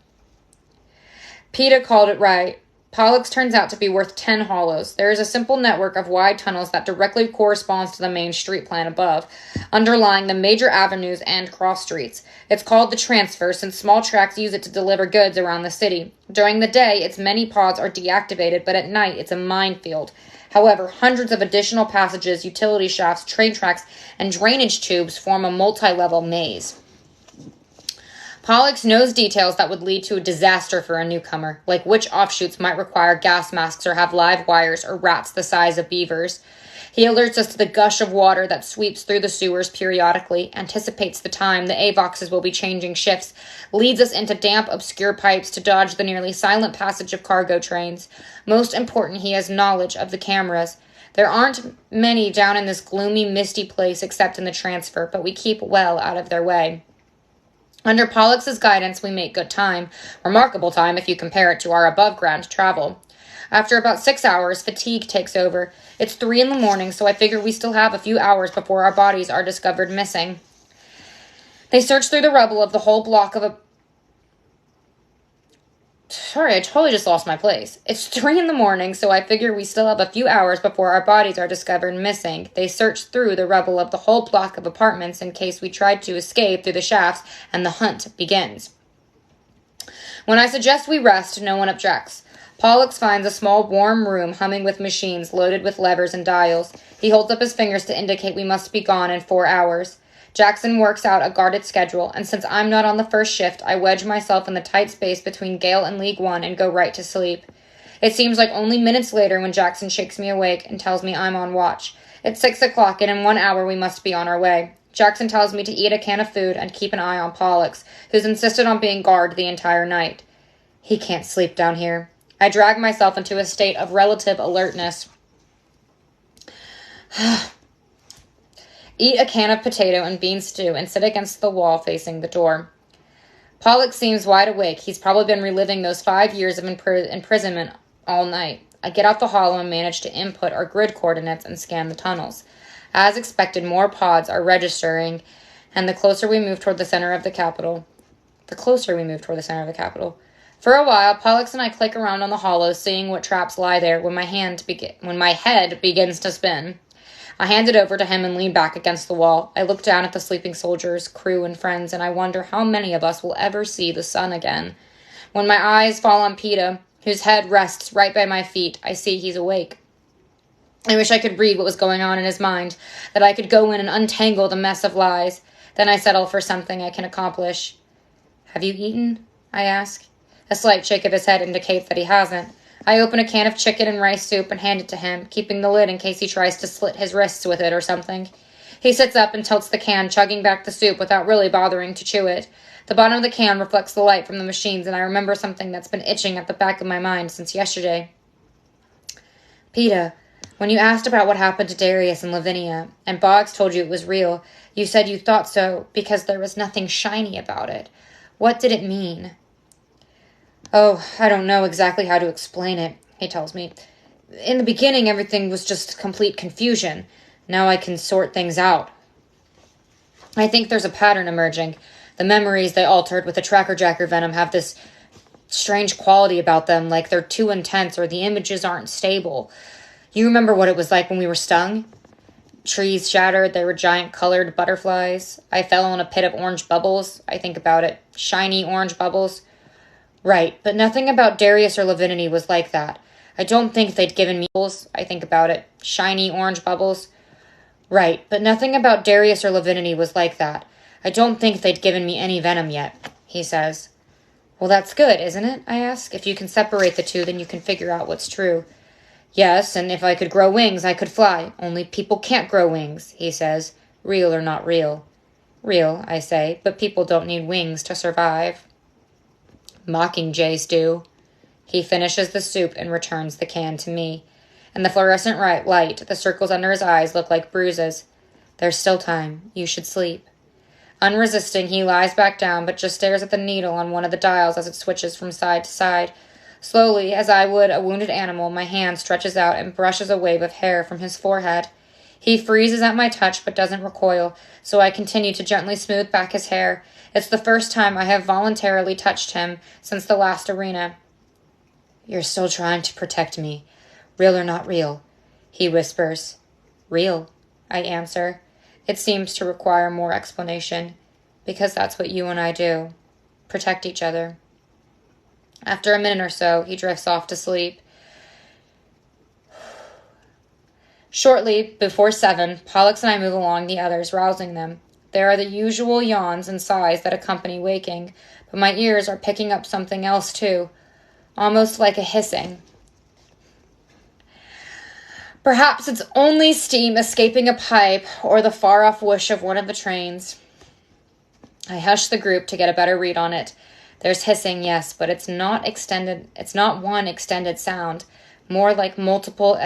Peeta called it right. Pollux turns out to be worth 10 hollows. There is a simple network of wide tunnels that directly corresponds to the main street plan above, underlying the major avenues and cross streets. It's called the transfer, since small tracks use it to deliver goods around the city. During the day, its many pods are deactivated, but at night, it's a minefield. However, hundreds of additional passages, utility shafts, train tracks, and drainage tubes form a multi-level maze. Pollux knows details that would lead to a disaster for a newcomer, like which offshoots might require gas masks or have live wires or rats the size of beavers. He alerts us to the gush of water that sweeps through the sewers periodically, anticipates the time the Avoxes will be changing shifts, leads us into damp, obscure pipes to dodge the nearly silent passage of cargo trains. Most important, he has knowledge of the cameras. There aren't many down in this gloomy, misty place except in the transfer, but we keep well out of their way. Under Pollux's guidance, we make good time, remarkable time if you compare it to our above-ground travel. After about 6 hours, fatigue takes over. It's 3 in the morning, so I figure we still have a few hours before our bodies are discovered missing. They search through the rubble of the whole block of a... Sorry, I totally just lost my place. It's 3 in the morning, so I figure we still have a few hours before our bodies are discovered missing. They search through the rubble of the whole block of apartments in case we tried to escape through the shafts, and the hunt begins. When I suggest we rest, no one objects. Pollux finds a small warm room humming with machines loaded with levers and dials. He holds up his fingers to indicate we must be gone in 4 hours. Jackson works out a guarded schedule, and since I'm not on the first shift, I wedge myself in the tight space between Gale and League One and go right to sleep. It seems like only minutes later when Jackson shakes me awake and tells me I'm on watch. It's 6 o'clock, and in 1 hour we must be on our way. Jackson tells me to eat a can of food and keep an eye on Pollux, who's insisted on being guard the entire night. He can't sleep down here. I drag myself into a state of relative alertness. Eat a can of potato and bean stew and sit against the wall facing the door. Pollux seems wide awake. He's probably been reliving those 5 years of imprisonment all night. I get out the hollow and manage to input our grid coordinates and scan the tunnels. As expected, more pods are registering, and the closer we move toward the center of the capital. For a while, Pollux and I click around on the hollow, seeing what traps lie there when my head begins to spin. I hand it over to him and lean back against the wall. I look down at the sleeping soldiers, crew, and friends, and I wonder how many of us will ever see the sun again. When my eyes fall on Peta, whose head rests right by my feet, I see he's awake. I wish I could read what was going on in his mind, that I could go in and untangle the mess of lies. Then I settle for something I can accomplish. "Have you eaten?" I ask. A slight shake of his head indicates that he hasn't. I open a can of chicken and rice soup and hand it to him, keeping the lid in case he tries to slit his wrists with it or something. He sits up and tilts the can, chugging back the soup without really bothering to chew it. The bottom of the can reflects the light from the machines, and I remember something that's been itching at the back of my mind since yesterday. "Peta, when you asked about what happened to Darius and Lavinia, and Boggs told you it was real, you said you thought so because there was nothing shiny about it. What did it mean?" "Oh, I don't know exactly how to explain it," he tells me. "In the beginning, everything was just complete confusion. Now I can sort things out. I think there's a pattern emerging. The memories they altered with the Tracker-Jacker venom have this strange quality about them, like they're too intense or the images aren't stable. You remember what it was like when we were stung? Trees shattered, they were giant colored butterflies. I fell in a pit of orange bubbles. I think about it. Shiny orange bubbles. Right, but nothing about Darius or Lavinity was like that. I don't think they'd given me bubbles. I think about it. Shiny orange bubbles. Right, but nothing about Darius or Lavinity was like that. I don't think they'd given me any venom yet," he says. "Well, that's good, isn't it?" I ask. "If you can separate the two, then you can figure out what's true." "Yes, and if I could grow wings, I could fly. Only people can't grow wings," he says. "Real or not real?" "Real," I say, "but people don't need wings to survive." "Mockingjays do." He finishes the soup and returns the can to me. In the fluorescent light, the circles under his eyes look like bruises. "There's still time. You should sleep." Unresisting, he lies back down, but just stares at the needle on one of the dials as it switches from side to side. Slowly, as I would a wounded animal, my hand stretches out and brushes a wave of hair from his forehead. He freezes at my touch but doesn't recoil, so I continue to gently smooth back his hair. It's the first time I have voluntarily touched him since the last arena. "You're still trying to protect me. Real or not real?" he whispers. "Real," I answer. It seems to require more explanation, because that's what you and I do. Protect each other. After a minute or so, he drifts off to sleep. Shortly before 7, Pollux and I move along the others, rousing them. There are the usual yawns and sighs that accompany waking, but my ears are picking up something else too, almost like a hissing. Perhaps it's only steam escaping a pipe or the far-off whoosh of one of the trains. I hush the group to get a better read on it. There's hissing, yes, but it's not one extended sound, more like multiple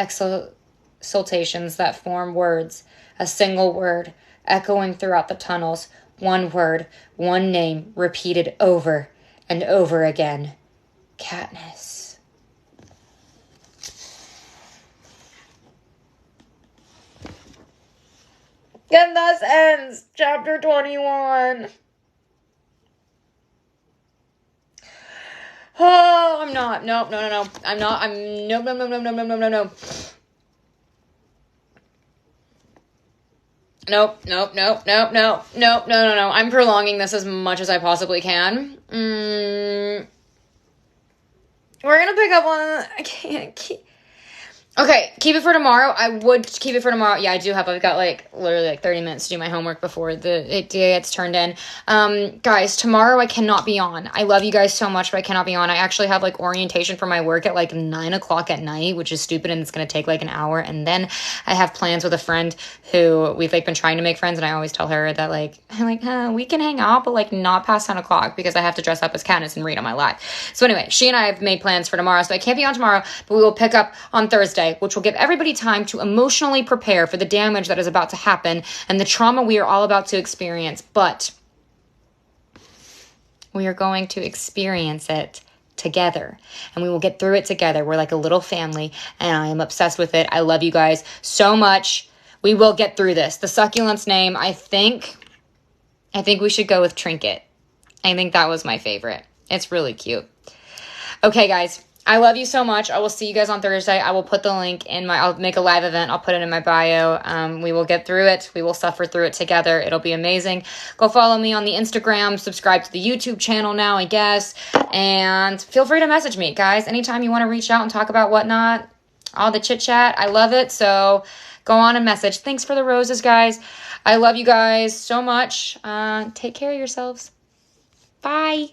saltations that form words, a single word, echoing throughout the tunnels, one word, one name, repeated over and over again. Katniss. And thus ends chapter 21. Oh, I'm not. Nope, no. I'm not. I'm no. Nope. I'm prolonging this as much as I possibly can. We're gonna pick up on. I can't keep. Okay, keep it for tomorrow. I would keep it for tomorrow. Yeah, I do have. I've got literally 30 minutes to do my homework before it gets turned in. Guys, tomorrow I cannot be on. I love you guys so much, but I cannot be on. I actually have orientation for my work at 9 o'clock at night, which is stupid, and it's gonna take an hour. And then I have plans with a friend who we've been trying to make friends, and I always tell her that we can hang out, but not past 10 o'clock because I have to dress up as Katniss and read on my live. So anyway, she and I have made plans for tomorrow, so I can't be on tomorrow, but we will pick up on Thursday, which will give everybody time to emotionally prepare for the damage that is about to happen and the trauma we are all about to experience. But we are going to experience it together, and we will get through it together. We're like a little family, and I am obsessed with it. I love you guys so much. We will get through this. The succulent's name, I think we should go with Trinket. I think that was my favorite. It's really cute. Okay, guys. I love you so much. I will see you guys on Thursday. I will put the link I'll make a live event. I'll put it in my bio. We will get through it. We will suffer through it together. It'll be amazing. Go follow me on the Instagram. Subscribe to the YouTube channel now, I guess. And feel free to message me, guys. Anytime you want to reach out and talk about whatnot, all the chit chat. I love it. So go on and message. Thanks for the roses, guys. I love you guys so much. Take care of yourselves. Bye.